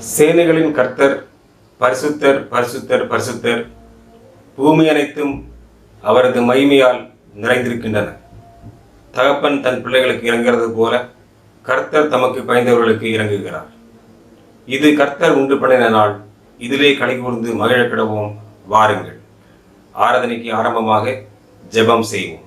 சேனைகளின் கர்த்தர் பரிசுத்தர் பரிசுத்தர் பரிசுத்தர், பூமி அனைத்தும் அவரது மகிமையால் நிறைந்திருக்கின்றன. தகப்பன் தன் பிள்ளைகளுக்கு இறங்குகிறது போல கர்த்தர் தமக்கு பயந்தவர்களுக்கு இறங்குகிறார். இது கர்த்தர் உண்டு பண்ணின நாள், இதிலே களிகூர்ந்து மகிழ கிடவோம். வாருங்கள், ஆராதனைக்கு ஆரம்பமாக ஜெபம் செய்வோம்.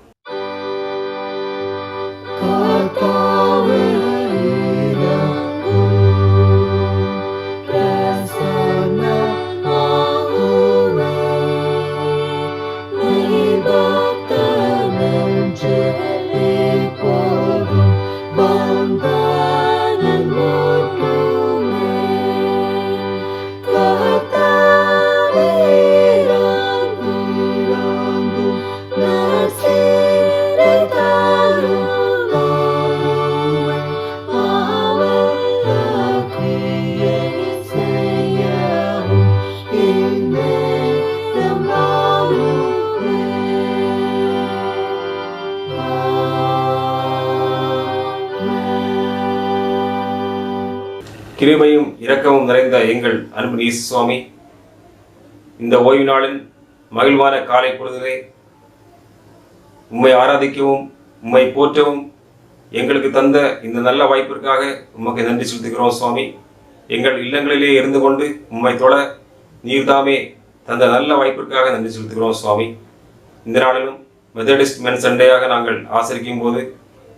கிருபையும் இரக்கமும் நிறைந்த எங்கள் அன்பு இயேசு சுவாமி, இந்த ஓய்வு நாளின் மகிழ்வான காலை பொழுதிலே உம்மை ஆராதிக்கவும் உம்மை போற்றவும் எங்களுக்கு தந்த இந்த நல்ல வாய்ப்பிற்காக உமக்கு நன்றி செலுத்துகிறோம் சுவாமி. எங்கள் இல்லங்களிலே இருந்து கொண்டு உம்மை தொழ நீர்தாமே தந்த நல்ல வாய்ப்பிற்காக நன்றி செலுத்துகிறோம் சுவாமி. இந்த நாளிலும் மெத்தடிஸ்ட் மென் சண்டையாக நாங்கள் ஆசரிக்கும் போது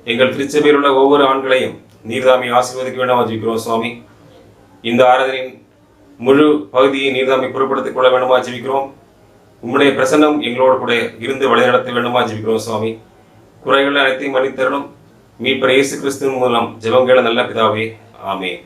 எங்கள் திருச்சபையில் உள்ள ஒவ்வொரு ஆண்களையும் நீர்தாமை ஆசீர்வதிக்க வேண்டும் ஜெபிக்கிறோம் சுவாமி. இந்த ஆராதனையின் முழு பகுதியை நீர்தாமை பொருட்படுத்திக் கொள்ள வேண்டுமா ஜெபிக்கிறோம். உம்முடைய பிரசன்னம் எங்களோடு கூட இருந்து வழிநடத்த வேண்டுமா ஜெபிக்கிறோம் சுவாமி. குறைகள் அனைத்தையும் மன்னித்தரணும். மீட்பர் இயேசு கிறிஸ்துவின் மூலம் ஜெபங்கள நல்ல பிதாவே, ஆமென்.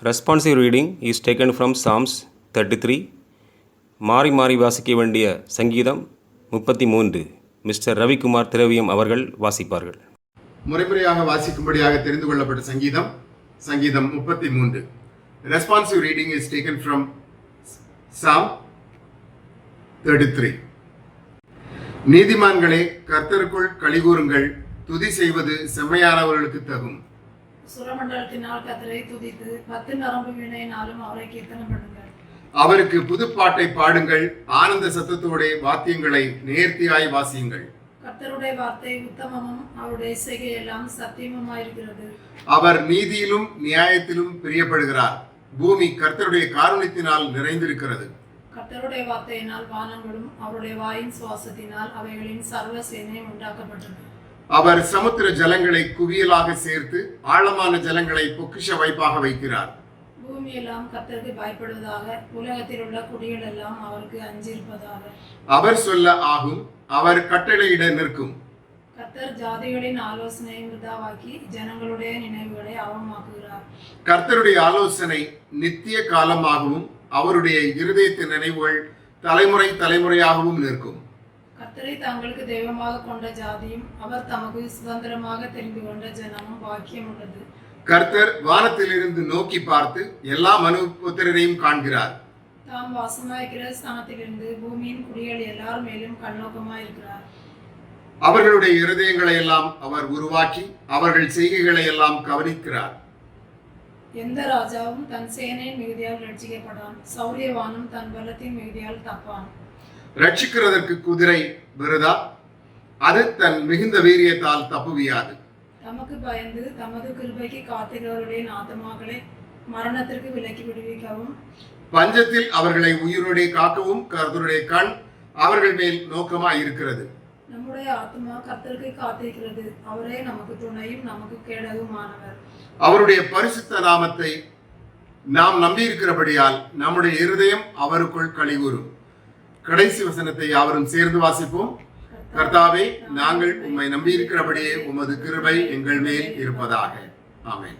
Responsive reading is taken from Psalms 33. மாறி மாறி வாசிக்க வேண்டிய சங்கீதம் 33. மிஸ்டர் ரவிக்குமார் திரவியம் அவர்கள் வாசிப்பார்கள். முறைமுறையாக வாசிக்கும்படியாக தெரிந்து கொள்ளப்பட்ட சங்கீதம் 33. Responsive reading is taken from Psalm 33. நீதிமான்களே, கர்த்தருக்குள் களிகூருங்கள், துதி செய்வது செம்மையானவர்களுக்கு தகும். சுரமண்டலத்தினால் கர்த்தரை துதித்து 10 நரம்பு வீணையினாலும் அவரை கீர்த்தனம் பண்ணுங்கள். அவருக்கு புதுப்பாட்டை பாடுங்கள், ஆனந்த சத்தத்தோட வாத்தியங்களை நேர்த்தியாய் வாசியுங்கள். கர்த்தருடைய வார்த்தை உத்தமமும் அவருடைய செய்கை எல்லாம் சத்தியமுமாயிருக்கிறது. அவர் நீதியிலும் நியாயத்திலும் பிரியப்படுகிறார். பூமி கர்த்தருடைய காருண்யத்தினால் நிறைந்திருக்கிறது. கர்த்தருடைய வார்த்தையினால் வானங்களும் அவருடைய வாயின் சுவாசத்தினால் அவைகளின் சர்வ சேனையும் உண்டாக்கப்பட்டது. அவர் சமுத்திர ஜலங்களை குவியலாக சேர்த்து ஆழமான ஜலங்களை பொக்கிஷ வைப்பாக வைக்கிறார். பூமியெல்லாம் கர்த்தருக்கு பயப்படுவதாக, உலகத்தில் உள்ள குடிகள் எல்லாம் அவருக்கு அஞ்சிருப்பதாக. அவர் சொல்ல ஆகும், அவர் கட்டளையிட நிற்கும். கர்த்தர் ஜாதிகளின் ஆலோசனையை விருதாவாக்கி ஜனங்களுடைய நினைவுகளை அவமாக்குகிறார். கர்த்தருடைய ஆலோசனை நித்திய காலமாகவும் அவருடைய இருதயத்தின் நினைவுகள் தலைமுறை தலைமுறையாகவும் நிற்கும். கர்த்தரை தங்களுக்கு தெய்வமாக கொண்ட ஜாதியும் அவர் தமக்கு சுதந்திரமாக தெரிந்து கொண்ட ஜனமும் பாக்கியம் உள்ளது. கர்த்தர் வானத்திலிருந்து நோக்கி பார்த்து எல்லா மனுபுத்திரரையும் காண்கிறார். தாம் வாசமாயிருக்கிற ஸ்தானத்திலிருந்து பூமியின் குடிகள் எல்லார் மேலும் கண்ணோக்கமாயிருக்கிறார். அவர்களுடைய இருதயங்களை எல்லாம் அவர் உருவாக்கி அவர்கள் செய்கைகளை எல்லாம் கவனிக்கிறார். எந்த ராஜாவும் தன் சேனையின் மிகுதியால் ரட்சிக்கப்படான், சௌரியவானும் தன் பலத்தின் மிகுதியால் தப்பான். ரட்சிக்கிறதற்கு குதிரை விருதா, அது தன் மிகுந்த வீரியத்தால் தப்புவியாது. தமக்கு பயந்து தமது கிருபைக்கு காத்துகிறவருடைய ஆத்துமாக்களை மரணத்திற்கு விலக்கி விடுவிக்கவும், பஞ்சத்தில் அவர்களை உயிரோடே காக்கவும் கர்த்தருடைய கண் அவர்கள் மேல் நோக்கமாய் இருக்கிறது. நம்முடைய ஆத்மா கர்த்தருக்கு காத்திருக்கிறது. அவரே நமக்கு துணையும் நமக்கு கேடகமானவர். அவருடைய பரிசுத்த நாமத்தை நாம் நம்பியிருக்கிறபடியால் நம்முடைய இருதயம் அவருக்குள் களிகூரும். கடைசி வசனத்தை யாவரும் சேர்ந்து வாசிப்போம். கர்த்தாவே, நாங்கள் உம்மை நம்பியிருக்கிறபடியே உமது கிருபை எங்கள் மேல் இருப்பதாக. ஆமென்.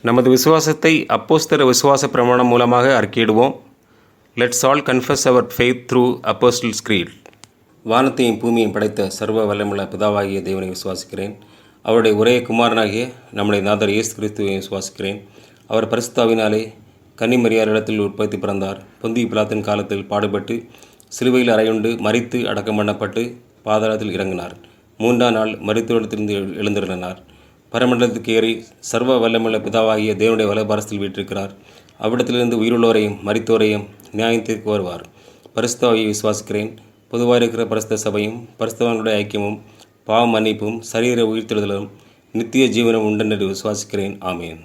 நமது விசுவாசத்தை அப்போஸ்தல விசுவாச பிரமாணம் மூலமாக அறிக்கையிடுவோம். Let's all confess our faith through apostles creed. வானத்தையும் பூமியையும் படைத்த சர்வ வல்லமுள்ள பிதாவாகிய தேவனை விசுவாசிக்கிறேன். அவருடைய ஒரே குமாரனாகிய நம்முடைய நாதர் இயேசு கிறிஸ்துவை விசுவாசிக்கிறேன். அவர் பரிசுத்தாவினாலே கன்னிமரியாரிடத்தில் உற்பத்தி பிறந்தார். பொந்திய பிலாத்தின் காலத்தில் பாடுபட்டு சிலுவையில் அறையுண்டு மரித்து அடக்கம் பண்ணப்பட்டு பாதாளத்தில் இறங்கினார். 3ஆம் நாள் மரித்தோரிடத்திலிருந்து எழுந்திருந்தார். பரமண்டலத்துக்கு ஏறி சர்வ வல்லமுள்ள பிதாவாகிய தேவனுடைய வலபாரஸ்தில் வீற்றிருக்கிறார். அவ்விடத்திலிருந்து உயிருள்ளோரையும் மரித்தோரையும் நியாயத்திற்கு வருவார். பரிசுத்தாவியை விசுவாசிக்கிறேன். பொதுவாக இருக்கிற பரிசுத்த சபையும் பரிசுத்தவான்களுடைய ஐக்கியமும் பாவ மன்னிப்பும் சரீர உயிர்த்தெழுதலும் நித்திய ஜீவனம் உண்டென்று விசுவாசிக்கிறேன். ஆமேன்.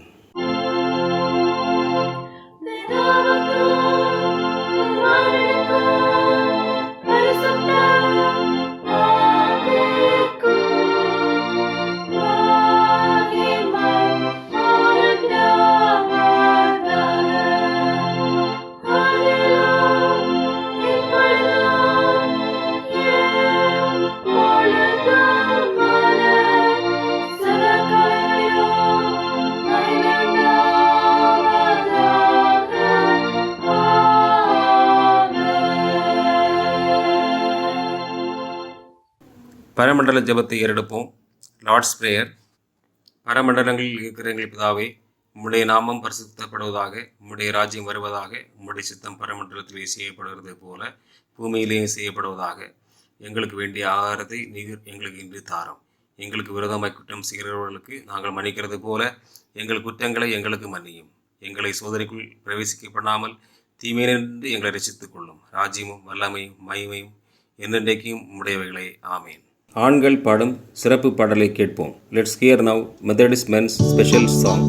பரமண்டல ஜெபத்தை ஏறெடுப்போம். Lord's prayer. பரமண்டலங்களில் இருக்கிற எங்கள் பிதாவே, உம்முடைய நாமம் பரிசுத்தப்படுவதாக, உம்முடைய ராஜ்யம் வருவதாக, உம்முடைய சித்தம் பரமண்டலத்திலே செய்யப்படுவது போல பூமியிலேயே செய்யப்படுவதாக. எங்களுக்கு வேண்டிய ஆகாரத்தை நீர் எங்களுக்கு இன்று தாரும். எங்களுக்கு விரோதமாய் குற்றம் செய்கிறவர்களுக்கு நாங்கள் மன்னிக்கிறது போல எங்கள் குற்றங்களை எங்களுக்கு மன்னியும். எங்களை சோதனைக்குள் பிரவேசிக்கப்படாமல் தீமையினின்று எங்களை ரசித்துக் கொள்ளும். ராஜ்யமும் வல்லமையும் மகிமையும் என்றென்றைக்கும் உம்முடையவைகளே. ஆமேன். ஆண்கள் பாடும் சிறப்பு பாடலை கேட்போம். Let's hear now Methodist men's special song.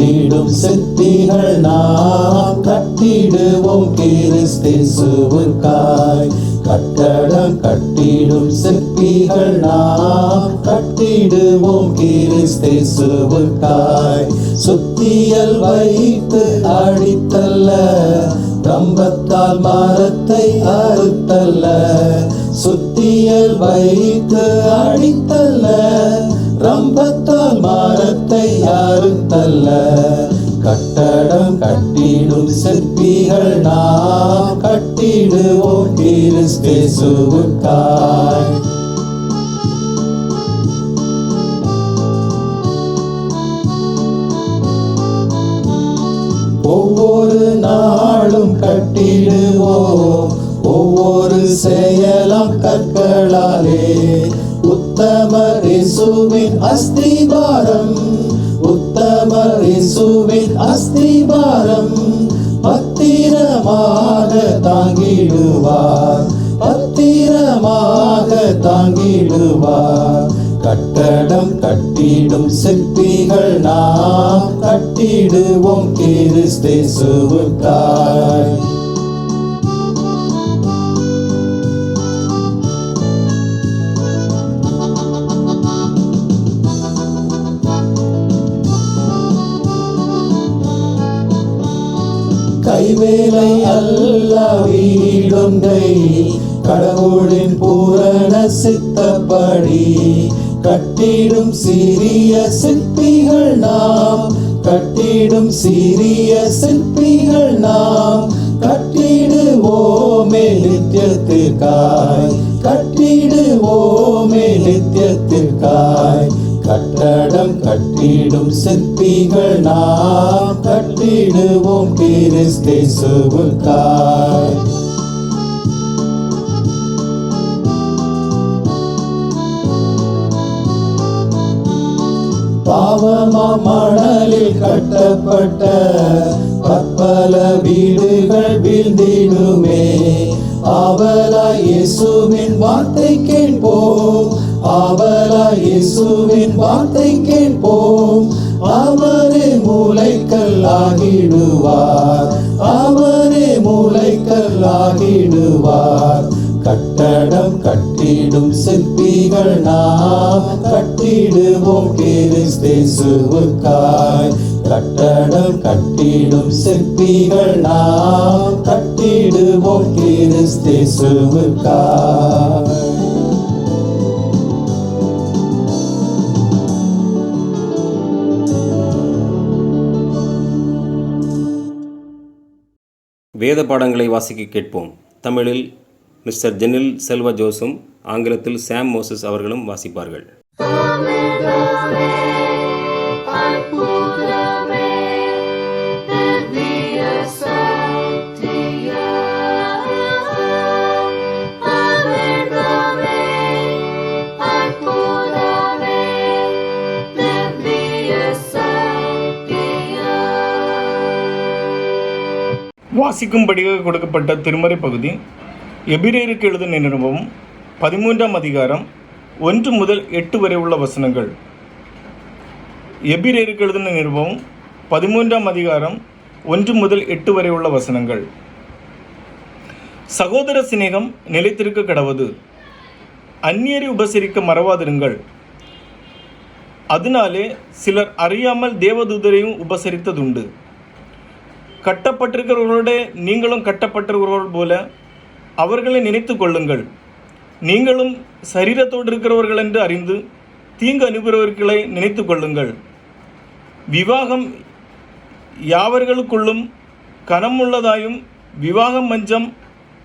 கட்டிடும் சிற்பிகள் நாம் கட்டிடுவோம் கிறிஸ்தேசுவுக்காய். கட்டடம் கட்டிடும் சிற்பிகள் நாம் கட்டிடுவோம் கிறிஸ்தேசுவுக்காய். சுத்தியல் வைத்து அடித்தல்ல, ரம்பத்தால் மரத்தை அறுத்தல்ல. சுத்தியல் வைத்து அடித்தல்ல, ரம்பத்தால் மரத்தை அறுத்தல்ல. கட்டடம் கட்டிடும் சிற்பிகள் நாம் கட்டிடுவோம் கிறிஸ்தேசுவுக்காய். ஒவ்வொரு நாளும் கட்டிடுவோம் ஒவ்வொரு செயலாம் கற்களாலே. உத்தமர் இயேசுவின் அஸ்திபாரம், உத்தமர் இயேசுவின் அஸ்திபாரம் பத்திரமாக தாங்கிடுவார், பத்திரமாக தாங்கிடுவார். கட்டடம் கட்டிடும் சிற்பிகள் நாம் கட்டிடுவோம் கிறிஸ்தேசுவுக்காய். கைவேலை அல்ல வீடொன்றை கடவுளின் பூரண சித்தப்படி கட்டிடும் சிறிய சிற்பிகள் நாம், கட்டிடும் சிறிய சிற்பிகள் நாம். கட்டிடுவோமே நித்தியத்திற்காய், கட்டிடுவோமே நித்தியத்திற்காய். கட்டடம் கட்டிடும் சிற்பிகள் நாம் கட்டிடுவோம் கிறிஸ்தேசுவுக்காய். பாவமா மணலில் கட்டப்பட்ட பற்பல வீடுகள் வீழ்ந்திடுமே. ஆவலாய் இயேசுவின் வார்த்தை கேட்போம், ஆவலாய் இயேசுவின் வார்த்தை கேட்போம். அவரே மூலைக்கல்லாகிடுவார், அவரே மூலைக்கல்லாகிடுவார். கட்டடம் கட்டிடும் சிற்பிகள் நாம் கட்டிடுவோம் கிறிஸ்தேசுவுக்காய். கட்டடம் கட்டிடும் சிற்பிகள் நாம் கட்டிடுவோம் கிறிஸ்தேசுவுக்காய். வேத பாடங்களை வாசிக்க கேட்போம். தமிழில் மிஸ்டர் ஜெனில் செல்வ ஜோஸும் ஆங்கிலத்தில் சாம் மோசஸ் அவர்களும் வாசிப்பார்கள். வாசிக்கும்படியாக கொடுக்கப்பட்ட திருமறை பகுதி எபிரேயருக்கு எழுதின நிருபம் 13ஆம் அதிகாரம் 1 முதல் 8 வரை உள்ள வசனங்கள். எபிரேயருக்கு எழுதின நிருபம் 13ஆம் அதிகாரம் 1 முதல் 8 வரை உள்ள வசனங்கள். சகோதர சிநேகம் நிலைத்திருக்க கடவது, அந்நியரை உபசரிக்க மறவாதிருங்கள். அதனாலே சிலர் அறியாமல் தேவதூதரையும் உபசரித்ததுண்டு. கட்டப்பட்டிருக்கிறவர்களோட நீங்களும் கட்டப்பட்டிருக்கிறவர்கள் போல அவர்களை நினைத்து கொள்ளுங்கள். நீங்களும் சரீரத்தோடு இருக்கிறவர்கள் என்று அறிந்து தீங்கு அனுப்புகிறவர்களை நினைத்து கொள்ளுங்கள். விவாகம் யாவர்களுக்குள்ளும் கனமுள்ளதாயும் விவாகம் மஞ்சம்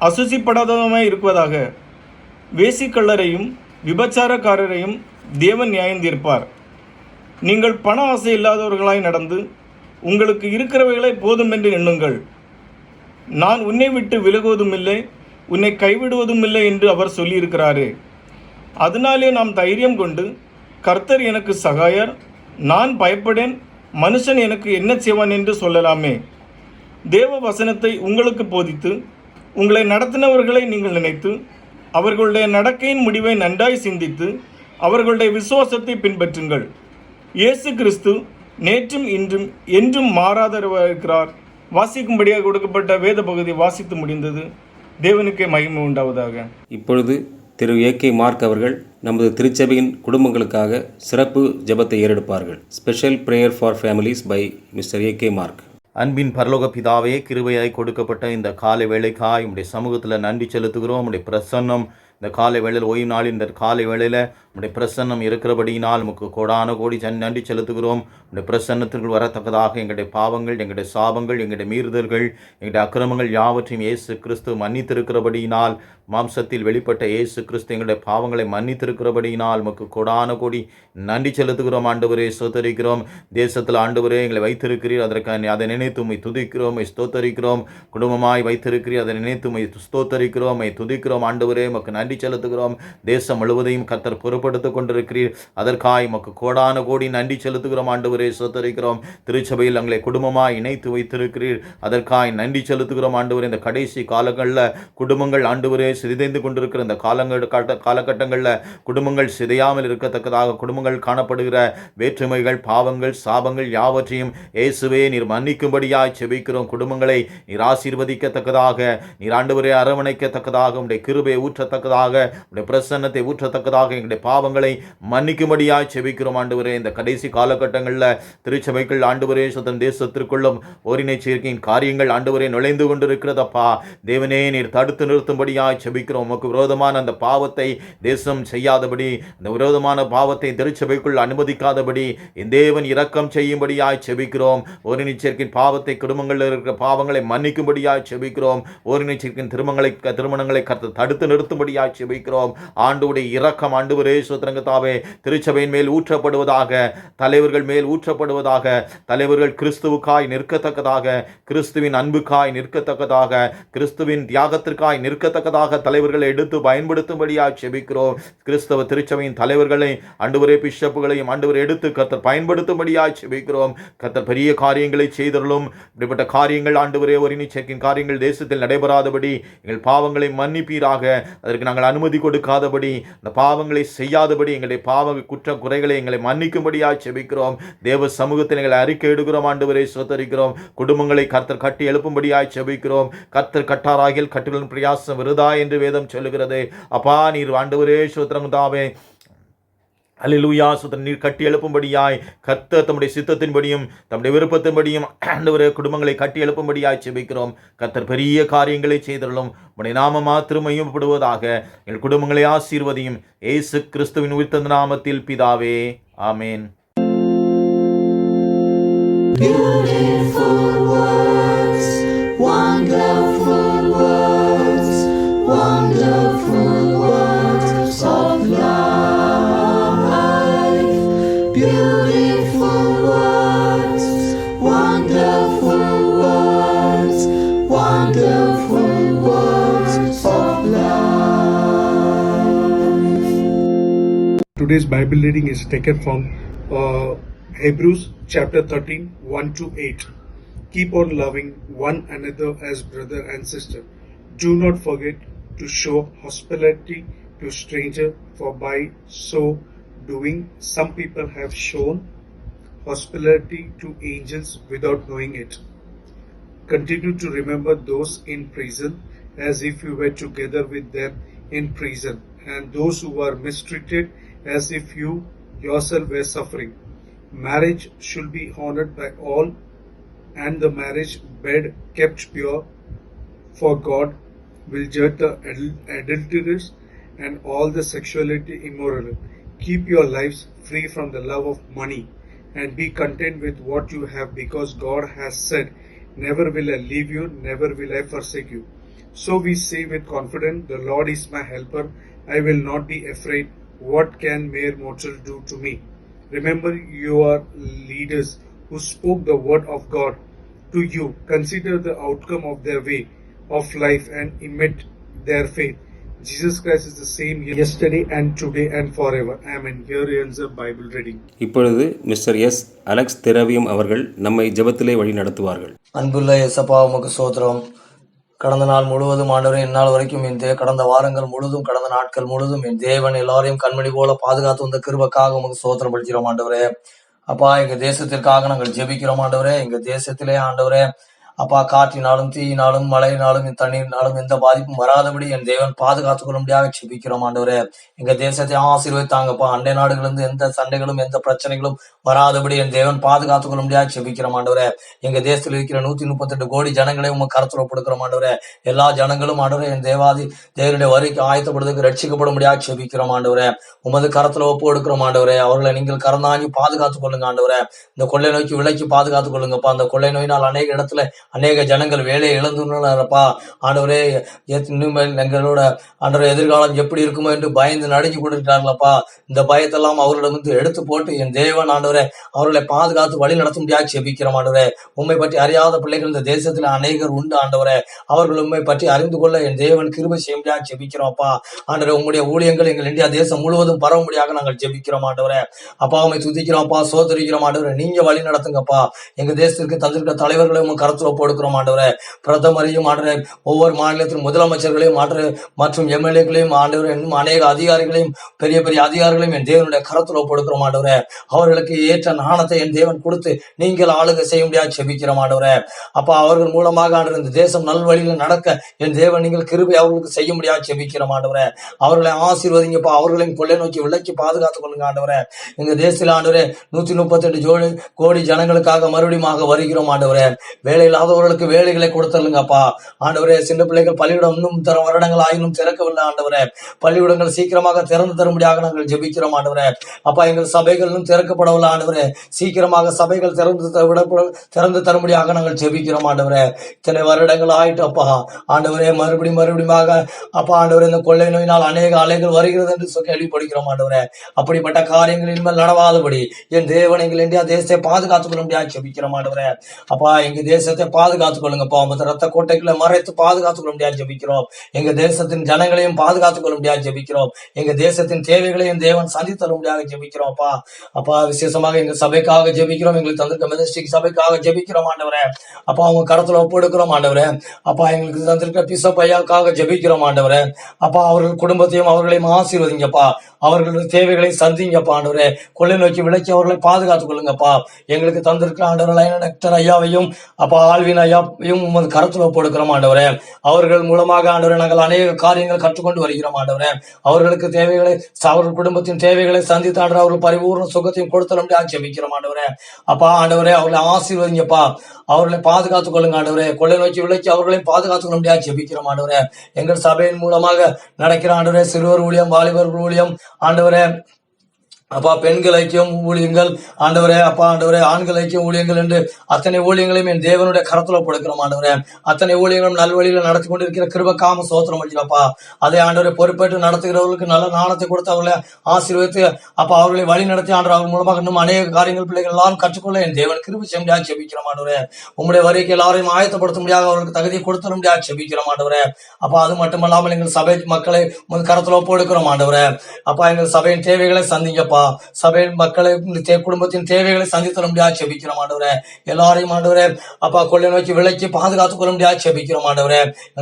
அசுசிப்படாததுமாய் இருப்பதாக. வேசிக்கள்ளரையும் விபச்சாரக்காரரையும் தேவன் நியாயம் தீர்ப்பார். நீங்கள் பண ஆசை இல்லாதவர்களாய் நடந்து உங்களுக்கு இருக்கிறவைகளை போதும் என்று எண்ணுங்கள். நான் உன்னை விட்டு விலகுவதும் இல்லை, உன்னை கைவிடுவதும் இல்லை என்று அவர் சொல்லியிருக்கிறாரே. அதனாலே நாம் தைரியம் கொண்டு, கர்த்தர் எனக்கு சகாயர், நான் பயப்படேன், மனுஷன் எனக்கு என்ன செய்வான் என்று சொல்லலாமே. தேவ வசனத்தை உங்களுக்கு போதித்து உங்களை நடத்தினவர்களை நீங்கள் நினைத்து அவர்களுடைய நடக்கையின் முடிவை நன்றாய் சிந்தித்து அவர்களுடைய விசுவாசத்தை பின்பற்றுங்கள். இயேசு கிறிஸ்து நேற்றும் இன்றும் என்றும் மாறாதவராக இருக்கிறார். வாசிக்கும்படியாக கொடுக்கப்பட்ட வேத பகுதி வாசித்து முடிந்தது. தேவனுக்கே மகிமை உண்டாவதாக. இப்பொழுது திரு ஏ.கே. மார்க் அவர்கள் நமது திருச்சபையின் குடும்பங்களுக்காக சிறப்பு ஜெபத்தை ஏறெடுப்பார்கள். Special prayer for families by mister A K. Mark. அன்பின் பரலோக பிதாவே, கிருபையாய் கொடுக்கப்பட்ட இந்த காலை வேளைக்காய் உம்முடைய சமூகத்தில் நன்றி செலுத்துகிறோம். உம்முடைய பிரசன்னம் இந்த காலை வேளையில், ஓய்வு நாளில் இந்த காலை வேளையில் உம்முடைய பிரசன்னம் இருக்கிறபடியினால் உமக்கு கோடான கோடி நன்றி செலுத்துகிறோம். உம்முடைய பிரசன்னத்திற்குள் வரத்தக்கதாக எங்களுடைய பாவங்கள், எங்களுடைய சாபங்கள், எங்களுடைய மீறுதல்கள், எங்களுடைய அக்கிரமங்கள் யாவற்றையும் இயேசு கிறிஸ்து மன்னித்திருக்கிறபடியினால், மாம்சத்தில் வெளிப்பட்ட இயேசு கிறிஸ்து எங்களுடைய பாவங்களை மன்னித்திருக்கிறபடியினால் உமக்கு கோடான கோடி நன்றி செலுத்துகிறோம். ஆண்டவரே ஸ்தோத்தரிக்கிறோம். தேசத்தில் ஆண்டவரே எங்களை வைத்திருக்கிறீர், அதற்காக அதை நினைத்து உம்மை துதிக்கிறோம், ஸ்தோத்தரிக்கிறோம். குடும்பமாய் வைத்திருக்கிறீர், அதை நினைத்து உம்மை ஸ்தோத்தரிக்கிறோம், துதிக்கிறோம். ஆண்டவரே உமக்கு நன்றி செலுத்துகிறோம். தேசம் முழுவதையும் கர்த்தர் பொறுப்படுத்திக் கொண்டிருக்கிறீர், அதற்காய் உமக்கு கோடான கோடி நன்றி செலுத்துகிறோம். ஆண்டவரே ஸ்தோத்தரிக்கிறோம். திருச்சபையில் எங்களை குடும்பமாய் இணைத்து வைத்திருக்கிறீர், அதற்காய் நன்றி செலுத்துகிறோம். ஆண்டவரே இந்த கடைசி காலங்களில் குடும்பங்கள் ஆண்டவரே சிதைந்து கொண்டிருக்கிற இந்த காலகட்டங்களில் குடும்பங்கள் சிதையாமல் இருக்கத்தக்கதாக, குடும்பங்கள் காணப்படுகிற வேற்றுமைகள், பாவங்கள், சாபங்கள் யாவற்றையும் இயேசுவே நீர் மன்னிக்கும்படியாய் செபிக்கிறோம். குடும்பங்களை நீர் ஆசீர்வதிக்கத்தக்கதாக, நீர் ஆண்டவரே அரவணைக்கத்தக்கதாக, உடைய கிருபையை ஊற்றத்தக்கதாக, உடைய பிரசன்னத்தை ஊற்றத்தக்கதாக எங்களுடைய பாவங்களை மன்னிக்கும்படியாய் செபிக்கிறோம். ஆண்டவரே இந்த கடைசி காலகட்டங்களில் திருச்சபைகள் ஆண்டவரே சுதன் தேசத்திற்குள்ளும் ஓரினை சேர்க்கையின் காரியங்கள் ஆண்டவரே நுழைந்து கொண்டிருக்கிறதப்பா. தேவனே நீர் தடுத்து நிறுத்தும்படியாய் செபிக்கிறோம். உமக்கு விரோதமான அந்த பாவத்தை தேசம் செய்யாதபடி, அந்த விரோதமான பாவத்தை திருச்சபைக்குள் அனுமதிக்காதபடி என் தேவன் இரக்கம் செய்யும்படியாய் செபிக்கிறோம். ஓரினை சேர்க்கையின் பாவத்தை, குடும்பங்களில் இருக்கிற பாவங்களை மன்னிக்கும்படியாய் செபிக்கிறோம். ஓரினை சேர்க்கையின் திருமணங்களை தடுத்து நிறுத்தும்படியாய் செபிக்கிறோம். ஆண்டவருடைய இரக்கம் ஆண்டவரே சுதரங்கத்தாவே திருச்சபையின் மேல் ஊற்றப்படுவதாக, தலைவர்கள் மேல் ஊற்றப்படுவதாக, தலைவர்கள் கிறிஸ்துவுக்காய் நிற்கத்தக்கதாக, கிறிஸ்துவின் அன்புக்காய் நிற்கத்தக்கதாக, கிறிஸ்துவின் தியாகத்திற்காய் நிற்கத்தக்கதாக தலைவர்களை எடுத்து பயன்படுத்தும்படியாய் செபிக்கிறோம். கிறிஸ்தவ திருச்சபையின் தலைவர்களை ஆண்டவரே, பிஷப்புகளையும் ஆண்டவரை எடுத்து கர்த்தர் பயன்படுத்தும்படியாய் செபிக்கிறோம். கர்த்தர் பெரிய காரியங்களை செய்தருளும். இப்படிப்பட்ட காரியங்கள் ஆண்டவரே, ஒருங்கிணைந்த சேர்க்கையின் காரியங்கள் தேசத்தில் நடைபெறாதபடி எங்கள் பாவங்களை மன்னிப்பீராக. அதற்கு நாங்கள் அனுமதி கொடுக்காதபடி, அந்த பாவங்களை செய்யாதபடி எங்களுடைய பாவ குற்ற குறைகளை எங்களை மன்னிக்கும்படியாய் செபிக்கிறோம். தேவ சமூகத்தில் எங்களை அறிக்கை எடுக்கிறோம். ஆண்டவரை சோதரிக்கிறோம். குடும்பங்களை கர்த்தர் கட்டி எழுப்பும்படியாய் செபிக்கிறோம். கர்த்தர் கட்டாராகில் கட்டுகளின் பிரயாசம் விருதா என்று வேதம் சொல்லுகிறது. அப்பா நீர் ஆண்டவரே சோத்திரங்குதாவே, அல்லேலூயா சுதன் நீர் கட்டி எழுப்பும்படியாய் கர்த்தர் தம்முடைய சித்தத்தின்படியும் தம்முடைய விருப்பத்தின்படியும் ஆண்டவரே குடும்பங்களை கட்டி எழுப்பும்படியாய் செபிக்கிறோம். கர்த்தர் பெரிய காரியங்களை செய்தருளும். உம்முடைய நாமம் மாத்திரம் மையப்படுவதாக. எங்கள் குடும்பங்களை ஆசீர்வதியும். இயேசு கிறிஸ்துவின் உயிர்த்தெழுந்த நாமத்தில் பிதாவே, ஆமென். Beautiful words, wonderful words, wonderful words of life. Beautiful words, wonderful words, wonderful words of life. Today's Bible reading is taken from Hebrews chapter 13, 1-8. Keep on loving one another as brother and sister. Do not forget to show hospitality to stranger, for by so doing some people have shown hospitality to angels without knowing it. Continue to remember those in prison as if you were together with them in prison, and those who were mistreated as if you yourself were suffering. Marriage should be honored by all, and the marriage bed kept pure, for God will judge the adulterers and all the sexuality immoral. Keep your lives free from the love of money, and be content with what you have, because God has said, never will I leave you, never will I forsake you. So we say with confidence, the Lord is my helper, I will not be afraid. What can mere mortal do to me? Remember your leaders who spoke the word of God to you. Consider the outcome of their way of life and imitate their faith. Jesus Christ is the same yesterday and today and forever. Amen. Here ends the Bible reading. இப்பொழுது mister S. Alex திரவியம் அவர்கள் நம்மை ஜெபத்திலே வழி நடத்துவார்கள். அன்புள்ள இயேசப்பா, உமக்கு ஸ்தோத்திரம். கடந்த நாள் முழுவதும் ஆண்டவரே, இந்நாள் வரைக்கும் கடந்த வாரங்கள் முழுதும், கடந்த நாட்கள் முழுதும் என் தேவன் எல்லாரையும் கண்மணி போல பாதுகாத்து வந்த கிருபைக்காக உமக்கு ஸ்தோத்திரம் படுகிறோம் ஆண்டவரே. அப்பா எங்க தேசத்திற்காக நாங்கள் ஜெபிக்கிறோம் ஆண்டவரே. எங்க தேசத்திலே ஆண்டவரே அப்பா காற்றினாலும் தீயினாலும் மழையினாலும் தண்ணீரினாலும் எந்த பாதிப்பும் வராதபடி என் தேவன் பாதுகாத்துக் கொள்ளும்படியாக ஜெபிக்கிறோம் ஆண்டவரே. எங்க தேசத்தை ஆசீர்வதித்தாங்கப்பா. அண்டை நாடுகளிலிருந்து எந்த சண்டைகளும் எந்த பிரச்சனைகளும் வராதபடி என் தேவன் பாதுகாத்துக் கொள்ளும்படியாக ஜெபிக்கிறோம் ஆண்டவரே. எங்க தேசத்தில் இருக்கிற 138 கோடி ஜனங்களை உங்க கருத்துல ஒப்படுக்கிறோம் ஆண்டவரே. எல்லா ஜனங்களும் ஆண்டவரே என் தேவனுடைய வரிக்கு ஆயத்தப்படுவதற்கு ரட்சிக்கப்படும்படியாக ஜெபிக்கிறோம் ஆண்டவரே. உமது கரத்துல ஒப்பு எடுக்கிறோம் ஆண்டவரே. அவர்களை நீங்கள் கரந்தாங்கி பாதுகாத்துக் கொள்ளுங்க ஆண்டவரே. இந்த கொள்ளை நோய்க்கு விலக்கி பாதுகாத்துக் கொள்ளுங்கப்பா. அந்த கொள்ளை நோயினால் அநேக இடத்துல அநேக ஜனங்கள் வேலையை இழந்துள்ளனப்பா ஆண்டவரே. இனிமேல் எங்களோட ஆண்டவரே எதிர்காலம் எப்படி இருக்குமோ என்று பயந்து நடுங்கி கொண்டிருக்கிறார்களப்பா. இந்த பயத்தெல்லாம் அவர்களிடமிருந்து எடுத்து போட்டு என் தேவன் ஆண்டவரே அவர்களை பாதுகாத்து வழி நடத்தும்படியாக ஜெபிக்கிறோம் ஆண்டவரே. உண்மை பற்றி அறியாத பிள்ளைகள் இந்த தேசத்தில் அநேகர் உண்டு ஆண்டவரே. அவர்கள் உண்மை பற்றி அறிந்து கொள்ள என் தேவன் கிருபை செய்யும்படியாக ஜெபிக்கிறோம் அப்பா ஆண்டவரே. உங்களுடைய ஊழியங்கள் எங்கள் இந்தியா தேசம் முழுவதும் பரவும்படியாக நாங்கள் ஜெபிக்கிறோம் ஆண்டவரே. அப்பா உண்மை துதிக்கிறோம் அப்பா, சோதரிக்கிறோம் ஆண்டவரே. நீங்க வழி நடத்துங்கப்பா. எங்க தேசத்திற்கு தந்திருக்கிற தலைவர்களை உங்க கருத்துல ஒப்படுக்கிறோம் ஆண்டவரே. பிரதமரையும் ஆண்டவரே, ஒவ்வொரு மாநிலத்தின் முதலமைச்சர்களையும் ஆண்டவரே மற்றும் எம்எல்ஏக்களையும் ஆண்டவரே, இன்னும் அநேக அதிகாரிகளையும் பெரிய பெரிய அதிகாரிகளையும் என் தேவனுடைய கரத்துல ஒப்படுக்கிறோம் ஆண்டவரே. அவர்களுக்கு ஏற்ற ஞானத்தை என் தேவன் கொடுத்து நீங்கள் ஆளுகை செய்ய முடியாது ஜெபிக்கிறோம் ஆண்டவரே. அப்பா அவர்கள் மூலமாக ஆண்டவர் இந்த தேசம் நல்வழியில் நடக்க என் தேவன் நீங்கள் கிருபை அவர்களுக்கு செய்ய முடியாது ஜெபிக்கிறோம் ஆண்டவரே. அவர்களை ஆசீர்வதிங்கப்பா. அவர்களையும் கொள்ளை நோக்கி விலக்கி பாதுகாத்துக் கொள்ளுங்க ஆண்டவரே. எங்க தேசத்தில் ஆண்டவரே 138 கோடி ஜனங்களுக்காக மறுபடியும் வருகிறோம் ஆண்டவரே. வேலை இல்லாதவர்களுக்கு வேலைகளை கொடுத்துருங்கப்பா ஆண்டவரே. சின்ன பிள்ளைகள் பள்ளிக்கூடம் இன்னும் வருடங்கள் ஆயினும் திறக்கவில்லை ஆண்டவரே. பள்ளிக்கூடங்கள் சீக்கிரமாக திறந்து தரும்படியாக நாங்கள் ஜெபிக்கிறோம் ஆண்டவரே. அப்பா எங்கள் சபைகள் இன்னும் திறக்கப்படவில்லை ஆண்டவரே. சீக்கிரமாக சபைகள் திறந்து தரும்படியாக நாங்கள் ஜெபிக்கிறோம் ஆண்டவரே. இத்தனை வருடங்கள் ஆயிட்டு அப்பா ஆண்டவரே. மறுபடியும் அப்பா ஆண்டவரே இந்த கொள்ளை நோயினால் அநேக அலைகள் வருகிறது என்று கேள்விப்படுகிறோம் ஆண்டவரே. அப்படிப்பட்ட காரியங்களின் மேல் நடவாதபடி என் தேவன் எங்கள் இந்தியா தேசத்தை பாதுகாத்துக் கொள்ள முடியாது ஜெபிக்கிறோம் ஆண்டவரே. அப்பா எங்க தேசத்தை பாதுகாத்துக் கொள்ளுங்கப்பா. ரத்த கோட்டைகளை மறைத்து பாதுகாத்துக் கொள்ள முடியாது ஜெபிக்கிறோம். எங்க தேசத்தின் ஜனங்களையும் பாதுகாத்துக் கொள்ள முடியாது ஜெபிக்கிறோம். எங்க தேசத்தின் தேவைகளையும் தேவன் சந்தித்து தர முடியாது ஜெபிக்கிறோம் அப்பா. அப்பா விசேஷமாக எங்க சபைக்காக ஜெபிக்கிறோம். எங்களுக்கு தந்திருக்க மெதஸ்டிக் சபைக்காக ஜெபிக்கிறோம் ஆண்டவரே. அப்பா அவங்க கரத்துல ஒப்பெடுக்கிறோம் ஆண்டவரே. அப்பா எங்களுக்கு தந்திருக்க பிசப் ஐயாவுக்காக ஜெபிக்கிறோம் ஆண்டவரே. அப்பா அவர்கள் குடும்பத்தையும் அவர்களையும் ஆசீர்வதிங்கப்பா. அவர்களுடைய தேவைகளை சந்திங்கப்பா ஆண்டவரே. கொள்ளை நோக்கி விலக்கி அவர்களை பாதுகாத்துக் கொள்ளுங்கப்பா. எங்களுக்கு தந்திருக்கிற ஆண்டவர் டாக்டர் ஐயாவையும் அப்பா ஆல்வின் ஐயாவையும் உமது கருத்துல ஒப்பெடுக்கிறோம் ஆண்டவரே. அவர்கள் மூலமாக ஆண்டவரே நாங்கள் அநேக காரியங்கள் கற்றுக்கொண்டு வருகிறோம் ஆண்டவரே. அவர்களுக்கு தேவைகளை அவர்கள் குடும்பத்தின் தேவைகளை சந்தித்து ஆண்டவர் அவர்கள் பரிபூர்ண சுகத்தையும் கொடுத்தலும் ஜெபிக்கிறோம் ஆண்டவரே. அப்பா ஆண்டவரே அவர்களை ஆசீர்வதிங்கப்பா. அவர்களை பாதுகாத்துக் கொள்ளுங்க ஆண்டவரே. கொள்ளை நோக்கி விலக்கி அவர்களையும் பாதுகாத்துக் கொள்ள முடியாது ஜெபிக்கிறோம் ஆண்டவரே. எங்கள் சபையின் மூலமாக நடக்கிற ஆண்டவரே சிறுவர் ஊழியம், வாலிபர் ஊழியம் ஆண்டவரே, அப்பா பெண்கள் ஐக்கியம் ஊழியங்கள் ஆண்டவரே, அப்பா ஆண்டவரே ஆண்கள் ஐக்கியம் ஊழியங்கள் என்று அத்தனை ஊழியங்களையும் என் தேவனுடைய கரத்துல கொடுக்கிறோம் ஆண்டவரே. அத்தனை ஊழியங்களும் நல்வழியில நடத்தி கொண்டிருக்கிற கிருப காம சோத்திரம் அளிக்கிறப்பா. அதை ஆண்டவரை பொறுப்பேற்று நடத்துகிறவர்களுக்கு நல்ல நாணத்தை கொடுத்து அவர்களை ஆசீர்வதித்து அப்பா அவர்களை வழி நடத்தி ஆண்டவர் அவர் மூலமாக இன்னும் அநேக காரியங்கள் பிள்ளைகள் எல்லாரும் கற்றுக்கொள்ள என் தேவன் கிருபை செய்ய முடியாது ஜெபிக்கிறோம் ஆண்டவரே. உங்களுடைய வரிக்கு எல்லாரையும் ஆயத்தப்படுத்த முடியாது அவர்களுக்கு தகுதியை கொடுத்த முடியாது ஜெபிக்கிறோம் ஆண்டவரே. அப்பா அது மட்டுமல்லாமல் எங்கள் சபை மக்களை கரத்துல ஒப்படைக்கிறோம் ஆண்டவரே. அப்பா எங்கள் சபையின் தேவைகளை சந்திங்கப்பா. சபையின் மக்களை குடும்பத்தின் தேவைகளை சந்தித்தர முடியாது ஜெபிக்கிறோம் ஆண்டவரே. எல்லாரையும் ஆண்டவரே அப்பா கொள்ளை நோக்கி விலைக்கு பாதுகாத்துக் கொள்ள முடியாது ஜெபிக்கிறோம் ஆண்டவரே.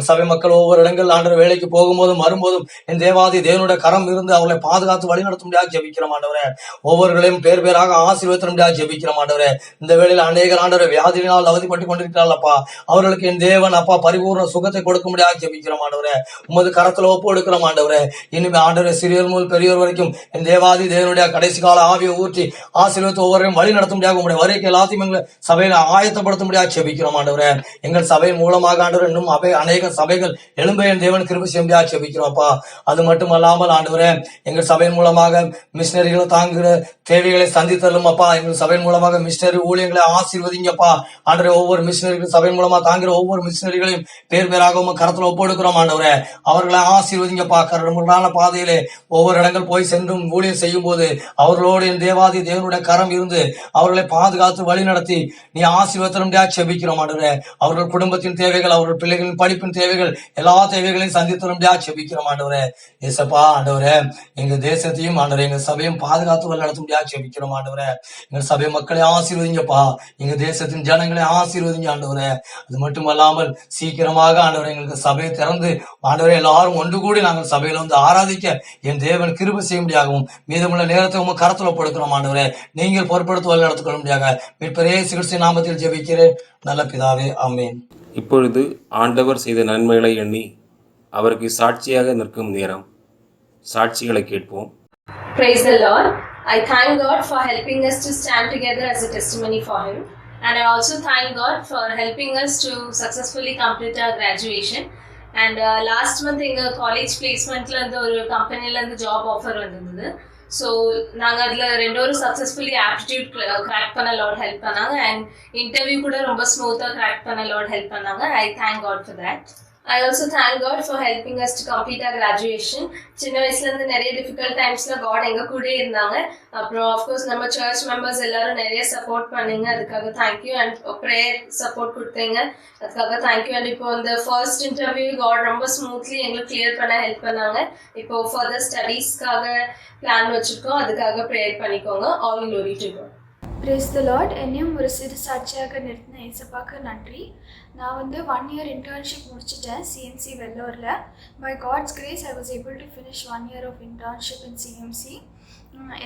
சபை மக்கள் ஒவ்வொரு இடங்கள் ஆண்டவர் வேலைக்கு போகும்போதும் வரும்போதும் என் தேவனுடைய கரம் இருந்து அவர்களை பாதுகாத்து வழி நடத்த முடியாது ஜெபிக்கிறோம் ஆண்டவரே. ஒவ்வொருவர்களையும் பேர் பேராக ஆசீர்வதிக்க முடியாது ஜெபிக்கிறோம் ஆண்டவரே. இந்த வேளையில் அநேக ஆண்டவரை வியாதியினால் அவதிப்பட்டு கொண்டிருக்கிறாள் அப்பா. அவர்களுக்கு என் தேவன் அப்பா பரிபூர்ண சுகத்தை கொடுக்க முடியாது ஜெபிக்கிறோம் ஆண்டவரே. உமது கரத்துல ஒப்பு எடுக்கிறோம் ஆண்டவரே. இனிமே ஆண்டவரை சிறியோர் முதல் பெரியோர் வரைக்கும் என் தேவனுடைய கடைசி கால ஆவியை ஊற்றி ஆசீர்வதித்து ஒவ்வொருவரையும் வழி நடத்த முடியாது. உங்களுடைய வரைக்கு எல்லாத்தையும் எங்கள் சபையில ஆயத்தப்படுத்த முடியாது ஜெபிக்கிறோம் ஆண்டவரே. எங்கள் சபையின் மூலமாக ஆண்டவர் இன்னும் அநேக சபைகள் எழும்ப என் தேவன் கிருபை செய்ய முடியாது ஜெபிக்கிறோம் அப்பா. அது மட்டுமல்லாமல் ஆண்டவரே எங்கள் சபையின் மூலமாக மிஷினரிகளை தாங்குகிற தேவைகளை சந்தித்தலும் அப்பா. எங்கள் சபையின் மூலமாக மிஷினரி ஊழியர்களை ஆசீர்வதிங்கப்பா ஆண்டவரே. ஒவ்வொரு மிஷினரிகள் சபையின் மூலமாக தாங்குகிற ஒவ்வொரு மிஷினரிகளையும் பேர் பேராக கரத்துல ஒப்பெடுக்கிறோம் ஆண்டவரே. அவர்களை ஆசீர்வதிங்கப்பா. கரடுமுரடான பாதையிலே ஒவ்வொரு இடங்கள் போய் சென்றும் ஊழியம் செய்யும் போது அவர்களோடு என் தேவனுடைய கரம் இருந்து அவர்களை பாதுகாத்து வழி நடத்தி நீ ஆசீர்வதிக்க முடியாது ஜெபிக்கிறோம் ஆண்டவரே. அவர்கள் குடும்பத்தின் தேவைகள், அவர்கள் பிள்ளைகளின் படிப்பின் தேவைகள், எல்லா தேவைகளையும் சந்தித்து முடியாது ஜெபிக்கிறோம் ஆண்டவரே. ஏசப்பா ஆண்டவரே எங்க தேசத்தையும் ஆண்டவரே எங்க சபையும் பாதுகாத்து வழி நடத்த முடியாது ஜெபிக்கிறோம் ஆண்டவரே. எங்கள் சபை மக்களை ஆசீர்வதிங்கப்பா. எங்க தேசத்தின் ஜனங்களை ஆசீர்வதிங்க ஆண்டவரே. அது மட்டுமல்லாமல் சீக்கிரமாக ஆண்டவரை எங்களுக்கு சபையை திறந்து ஆண்டவரை எல்லாரும் ஒன்று கூடி நாங்கள் சபையில ஆராதிக்க என் தேவன் கிருபை செய்ய முடியாகவும் மீதமுள்ள நேரம் நேரத்தை உங்க கரத்துல ஒப்படைக்கிறோம் ஆண்டவரே. நீங்கள் பொறுப்படுத்தி வழி நடத்திக்கொள்ள முடியாத மீட்பர் இயேசு கிறிஸ்துவின் நாமத்தில் ஜெபிக்கிறேன் நல்ல பிதாவே, ஆமென். இப்பொழுது ஆண்டவர் செய்த நன்மைகளை எண்ணி அவருக்கு சாட்சியாக நிற்கும் நேரம். சாட்சிகளை கேட்போம். Praise the Lord. I thank God for helping us to stand together as a testimony for Him. And I also thank God for helping us to successfully complete our graduation. And last month எங்க college பிளேஸ்மெண்ட்ல இருந்து ஒரு கம்பெனில இருந்து job offer வந்திருந்தது. So நாங்கள் அதில் ரெண்டோரும் successfully aptitude crack பண்ண லாட் ஹெல்ப் பண்ணாங்க. அண்ட் இன்டர்வியூ கூட ரொம்ப ஸ்மூத்தாக கிராக் பண்ண லாட் ஹெல்ப் பண்ணாங்க. I thank God for that. I also thank God for helping us to complete our graduation. சின்ன வயசுல இருந்து நிறைய டிஃபிகல்ட் டைம்ஸ்ல காட் எங்க கூட இருந்தாங்க. அப்புறம் ஆஃப்கோர்ஸ் நம்ம சர்ச் மெம்பர்ஸ் எல்லாரும் நிறைய சப்போர்ட் பண்ணீங்க, அதுக்காக தேங்க்யூ. அண்ட் ப்ரேயர் சப்போர்ட் கொடுத்தீங்க, அதுக்காக தேங்க்யூ. அண்ட் இப்போ இந்த ஃபர்ஸ்ட் இன்டர்வியூ காட் ரொம்ப ஸ்மூத்லி எங்களுக்கு கிளியர் பண்ண ஹெல்ப் பண்ணாங்க. இப்போ ஃபர்தர் ஸ்டடீஸ்க்காக பிளான் வச்சிருக்கோம், அதுக்காக ப்ரேயர் பண்ணிக்கோங்க. All glory to God. Praise the Lord. என்னையும் ஒரு சிறு சாட்சியாக நிறுத்தின ஏசப்பாக்கு நன்றி. நான் 1 year இன்டர்ன்ஷிப் முடிச்சிட்டேன் சிஎம்சி வெள்ளூரில். By God's grace I was able to finish 1 year of internship in CMC.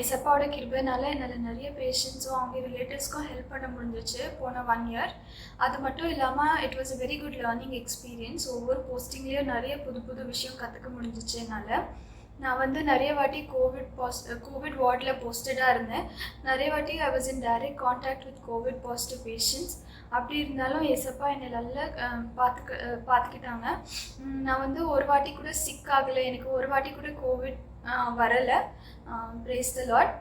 ஏசப்பாவோட கிருபைனால என்னால் நிறைய பேஷண்ட்ஸும் அவங்க ரிலேட்டிவ்ஸ்க்கும் ஹெல்ப் பண்ண முடிஞ்சிச்சு போன 1 year. அது மட்டும் இல்லாமல் it was a very good learning experience. ஒவ்வொரு போஸ்டிங்லேயும் நிறைய புது புது விஷயம் கற்றுக்க முடிஞ்சிச்சு என்னால். நான் நிறைய வாட்டி கோவிட் வார்டில் போஸ்டடாக இருந்தேன். நிறைய வாட்டி I was in direct contact with Covid positive patients. அப்படி இருந்தாலும் ஏசப்பா என்னை நல்லா பார்த்துக்கிட்டாங்க. நான் ஒரு வாட்டி கூட சிக் ஆகலை, எனக்கு ஒரு வாட்டி கூட கோவிட் வரலை. Brace the Lord.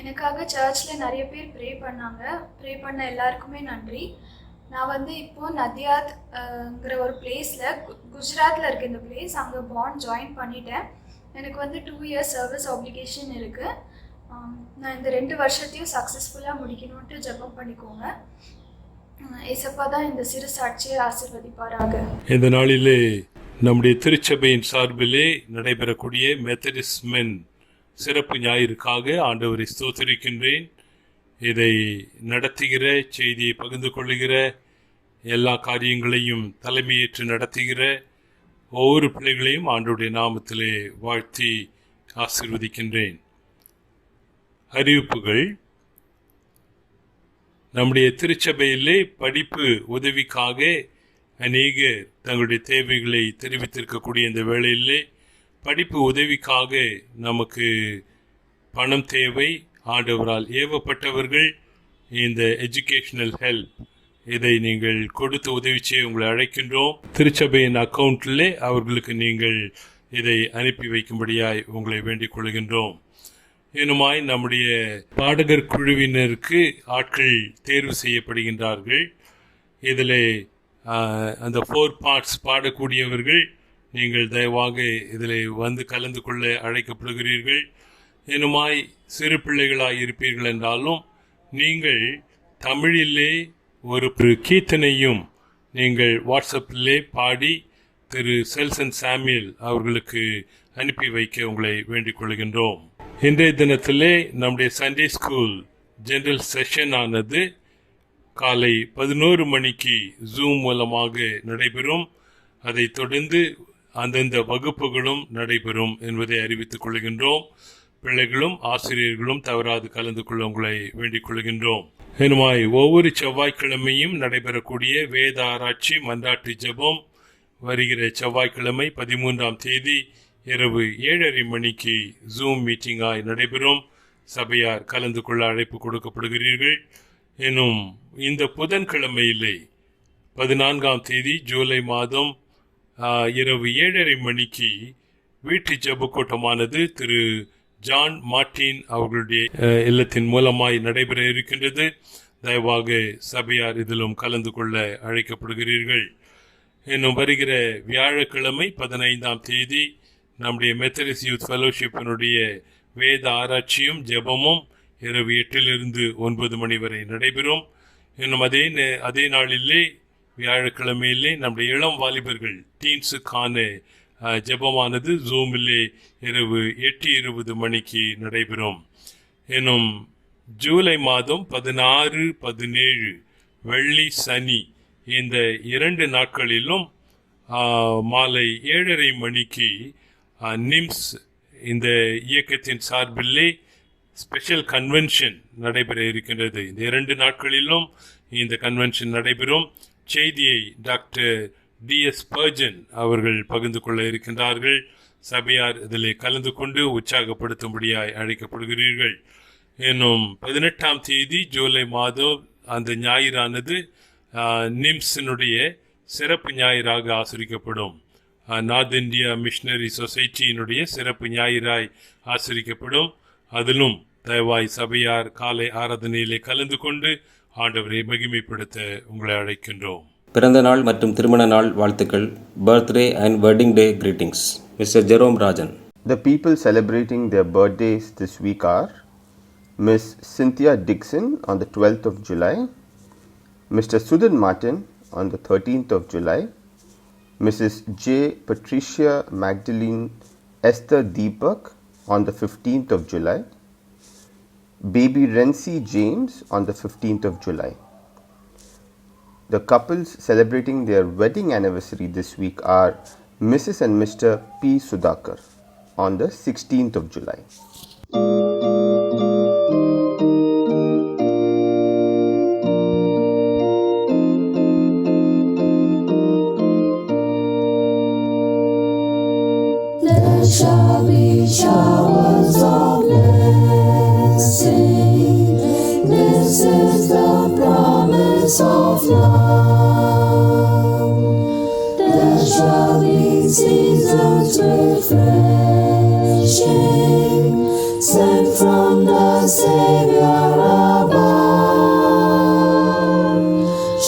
எனக்காக சர்ச்சில் நிறைய பேர் ப்ரே பண்ணாங்க. ப்ரே பண்ண எல்லாருக்குமே நன்றி. நான் இப்போது நதியாத்ங்கிற ஒரு பிளேஸில் குஜராத்தில் இருக்க இந்த பிளேஸ், அங்கே பாண்ட் ஜாயின் பண்ணிட்டேன். எனக்கு 2 years சர்வீஸ் ஆப்ளிகேஷன் இருக்குது. நான் இந்த 2 வருஷத்தையும் சக்ஸஸ்ஃபுல்லாக முடிக்கணும்ன்ட்டு ஜெபம் பண்ணிக்கோங்க. ஏசப்பா தான் இந்த சிறு சாட்சியை ஆசீர்வதிப்பாராக. இந்த நாளிலே நம்முடைய திருச்சபையின் சார்பிலே நடைபெறக்கூடிய மெத்தடிஸ்ட் மென் சிறப்பு ஞாயிற்காக ஆண்டவரை ஸ்தோத்திரிக்கின்றேன். இதை நடத்துகிற, செய்தியை பகிர்ந்து கொள்ளுகிற, எல்லா காரியங்களையும் தலைமையேற்று நடத்துகிற ஒவ்வொரு பிள்ளைகளையும் ஆண்டவருடைய நாமத்திலே வாழ்த்தி ஆசீர்வதிக்கின்றேன். அறிவிப்புகள். நம்முடைய திருச்சபையிலே படிப்பு உதவிக்காக அநேகர் தங்களுடைய தேவைகளை தெரிவித்திருக்கக்கூடிய இந்த வேளையிலே படிப்பு உதவிக்காக நமக்கு பணம் தேவை. ஆண்டவரால் ஏவப்பட்டவர்கள் இந்த எஜுகேஷனல் ஹெல்ப் இதை நீங்கள் கொடுத்து உதவி செய்ய உங்களை அழைக்கின்றோம். திருச்சபையின் அக்கௌண்ட்டிலே அவர்களுக்கு நீங்கள் இதை அனுப்பி வைக்கும்படியாய் உங்களை வேண்டிக் கொள்கின்றோம். இன்னுமாய் நம்முடைய பாடகர் குழுவினருக்கு ஆட்கள் தேர்வு செய்யப்படுகின்றார்கள். இதில் அந்த 4 parts பாடக்கூடியவர்கள் நீங்கள் தயவாக இதில் கலந்து கொள்ள அழைக்கப்படுகிறீர்கள். இன்னுமாய் சிறு பிள்ளைகளாக இருப்பீர்கள் என்றாலும் நீங்கள் தமிழிலே ஒரு கீர்த்தனையும் நீங்கள் வாட்ஸ்அப்பிலே பாடி திரு செல்சன் சாமியல் அவர்களுக்கு அனுப்பி வைக்க உங்களை வேண்டிக் கொள்கின்றோம். இன்றைய தினத்திலே நம்முடைய சண்டே ஸ்கூல் ஜெனரல் செஷன் ஆனது காலை 11 மணிக்கு ஜூம் மூலமாக நடைபெறும். அதைத் தொடர்ந்து அந்தந்த வகுப்புகளும் நடைபெறும் என்பதை அறிவித்துக் கொள்கின்றோம். பிள்ளைகளும் ஆசிரியர்களும் தவறாது கலந்து கொள்ள உங்களை வேண்டிக் கொள்கின்றோம். என்னுமாய் ஒவ்வொரு செவ்வாய்க்கிழமையும் நடைபெறக்கூடிய வேத ஆராய்ச்சி மன்றாட்டு ஜெபம் வருகிற செவ்வாய்க்கிழமை 13ஆம் தேதி இரவு 7:30 மணிக்கு ஜூம் மீட்டிங்காய் நடைபெறும். சபையார் கலந்து கொள்ள அழைப்பு கொடுக்கப்படுகிறீர்கள். இன்னும் இந்த புதன்கிழமையிலே 14ஆம் தேதி ஜூலை மாதம் இரவு 7:30 மணிக்கு வீட்டு ஜெப கூட்டமானது திரு ஜான் மார்டின் அவர்களுடைய இல்லத்தின் மூலமாய் நடைபெற இருக்கின்றது. தயவாக சபையார் இதிலும் கலந்து கொள்ள அழைக்கப்படுகிறீர்கள். இன்னும் வருகிற வியாழக்கிழமை 15ஆம் தேதி நம்முடைய மெத்தடிஸ்ட் யூத் ஃபெலோஷிப்பினுடைய வேத ஆராய்ச்சியும் ஜெபமும் இரவு 8 to 9 மணி வரை நடைபெறும். இன்னும் அதே நாளிலே வியாழக்கிழமையிலே நம்முடைய இளம் வாலிபர்கள் டீன்ஸுக்கான ஜெபமானது ஜூமிலே இரவு 8:20 மணிக்கு நடைபெறும். இன்னும் ஜூலை மாதம் 16, 17 வெள்ளி சனி இந்த 2 நாட்களிலும் மாலை 7:30 மணிக்கு நிம்ஸ் இந்த இயக்கத்தின் சார்பிலே ஸ்பெஷல் கன்வென்ஷன் நடைபெற இருக்கின்றது. இந்த 2 நாட்களிலும் இந்த கன்வென்ஷன் நடைபெறும். செய்தியை டாக்டர் D.S. பர்ஜன் அவர்கள் பகிர்ந்து கொள்ள இருக்கின்றார்கள். சபையார் இதில் கலந்து கொண்டு உற்சாகப்படுத்தும்படியாய் அழைக்கப்படுகிறீர்கள். இன்னும் 18ஆம் தேதி ஜூலை மாதம் அந்த ஞாயிறானது நிம்ஸினுடைய சிறப்பு ஞாயிறாக ஆசரிக்கப்படும். நார்த் இந்தியா மிஷனரி சொசைட்டியினுடைய சிறப்பு ஞாயிறாய் ஆசரிக்கப்படும். அதிலும் தயவாய் சபையார் காலை ஆராதனையிலே கலந்து கொண்டு ஆண்டவரை மகிமைப்படுத்த உங்களை அழைக்கின்றோம். பிறந்த நாள் மற்றும் திருமண நாள் வாழ்த்துக்கள். Birthday and wedding day greetings. Mister Jerome Rajan. The people celebrating their birthdays this week are Miss Cynthia Dixon on the 12th of July, Mr. Sudhan Martin on the 13th of July, Mrs. J. Patricia Magdalene Esther Deepak on the 15th of July, baby Rency James on the 15th of July. The couples celebrating their wedding anniversary this week are Mrs. and Mr. P. Sudhakar on the 16th of July. There shall be showers of blessing. This is the promise of love. There shall be seasons refreshing, sent from the Savior above.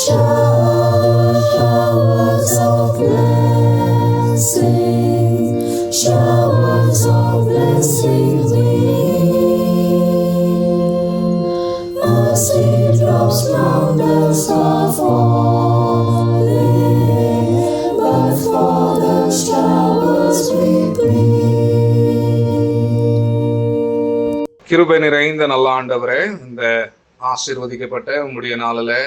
Showers, showers of blessing, showers of blessing we. Mercy drops round us are falling, but for the showers we plead. கிருபை நிறைந்த நல்ல ஆண்டவரே, இந்த ஆசீர்வதிக்கப்பட்ட உம்முடைய நாளில்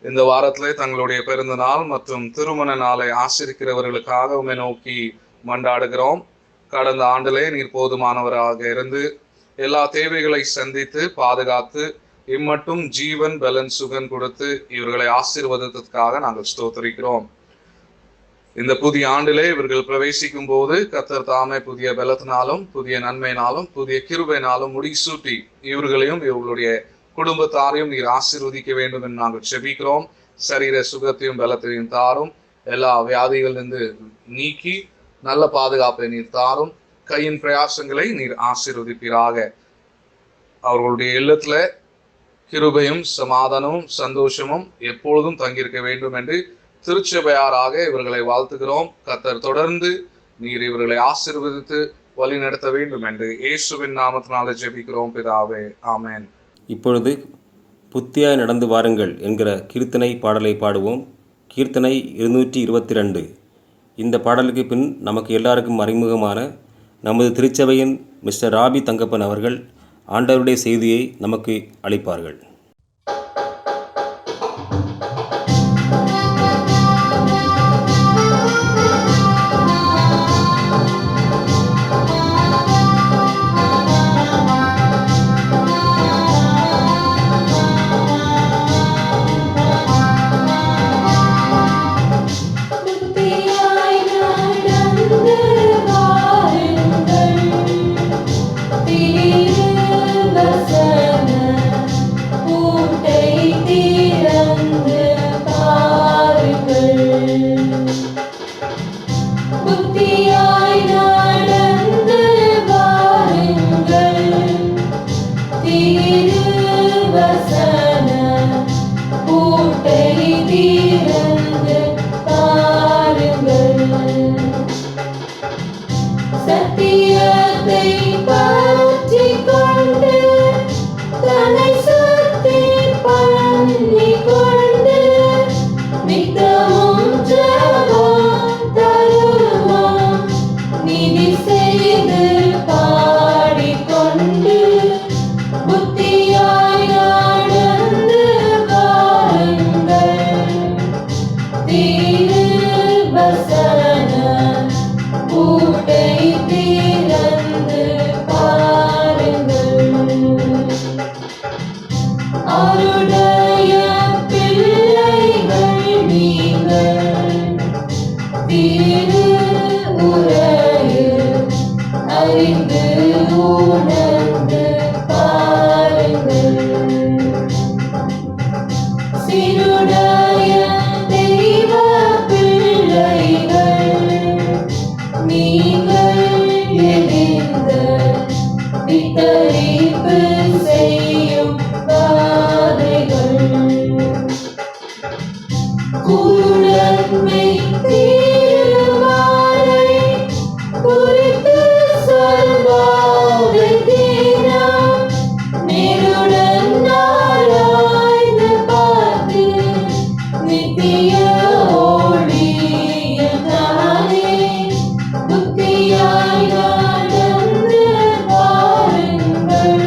இந்த வாரத்திலே தங்களுடைய பிறந்த நாள் மற்றும் திருமண நாளை ஆசிரிக்கிறவர்களுக்காக உம்மை நோக்கி மன்றாடுகிறோம். கடந்த ஆண்டிலே நீர் போதுமானவராக இருந்து எல்லா தேவைகளை சந்தித்து பாதுகாத்து இம்மட்டும் ஜீவன் பலன் சுகன் கொடுத்து இவர்களை ஆசீர்வதித்ததற்காக நாங்கள் ஸ்தோத்திரிக்கிறோம். இந்த புதிய ஆண்டிலே இவர்கள் பிரவேசிக்கும் போது கர்த்தர் தாமே புதிய பலத்தினாலும் புதிய நன்மையினாலும் புதிய கிருபையினாலும் முடிசூட்டி இவர்களையும் இவர்களுடைய குடும்பத்தாரையும் நீர் ஆசீர்வதிக்க வேண்டும் என்று நாங்கள் செபிக்கிறோம். சரீர சுகத்தையும் பலத்தையும் தாரும். எல்லா வியாதிகளிலிருந்து நீக்கி நல்ல பாதுகாப்பை நீர் தாரும். கையின் பிரயாசங்களை நீர் ஆசீர்வதிப்பீராக. அவர்களுடைய இல்லத்துல கிருபையும் சமாதானமும் சந்தோஷமும் எப்பொழுதும் தங்கியிருக்க வேண்டும் என்று திருச்சபையாராக இவர்களை வாழ்த்துகிறோம். கர்த்தர் தொடர்ந்து நீர் இவர்களை ஆசீர்வதித்து வழி நடத்த வேண்டும் என்று இயேசுவின் நாமத்தினாலே ஜெபிக்கிறோம் பிதாவே, ஆமென். இப்பொழுது புத்தியாய் நடந்து வாருங்கள் என்கிற கீர்த்தனை பாடலை பாடுவோம். கீர்த்தனை 222. இந்த பாடலுக்கு பின் நமக்கு எல்லாருக்கும் அறிமுகமான நமது திருச்சபையின் மிஸ்டர் ராபி தங்கப்பன் அவர்கள் ஆண்டவருடைய செய்தியை நமக்கு அளிப்பார்கள். Be the தரிப்பு செய்யும் பாதைகள் குருடன்மை தீர்வாரை குறித்து சொல்வாதை தீரம் நிருடன் ஆராய்ந்து பார்த்து நித்திய ஒளியதானே புத்தியாய் நடந்து வாருங்கள்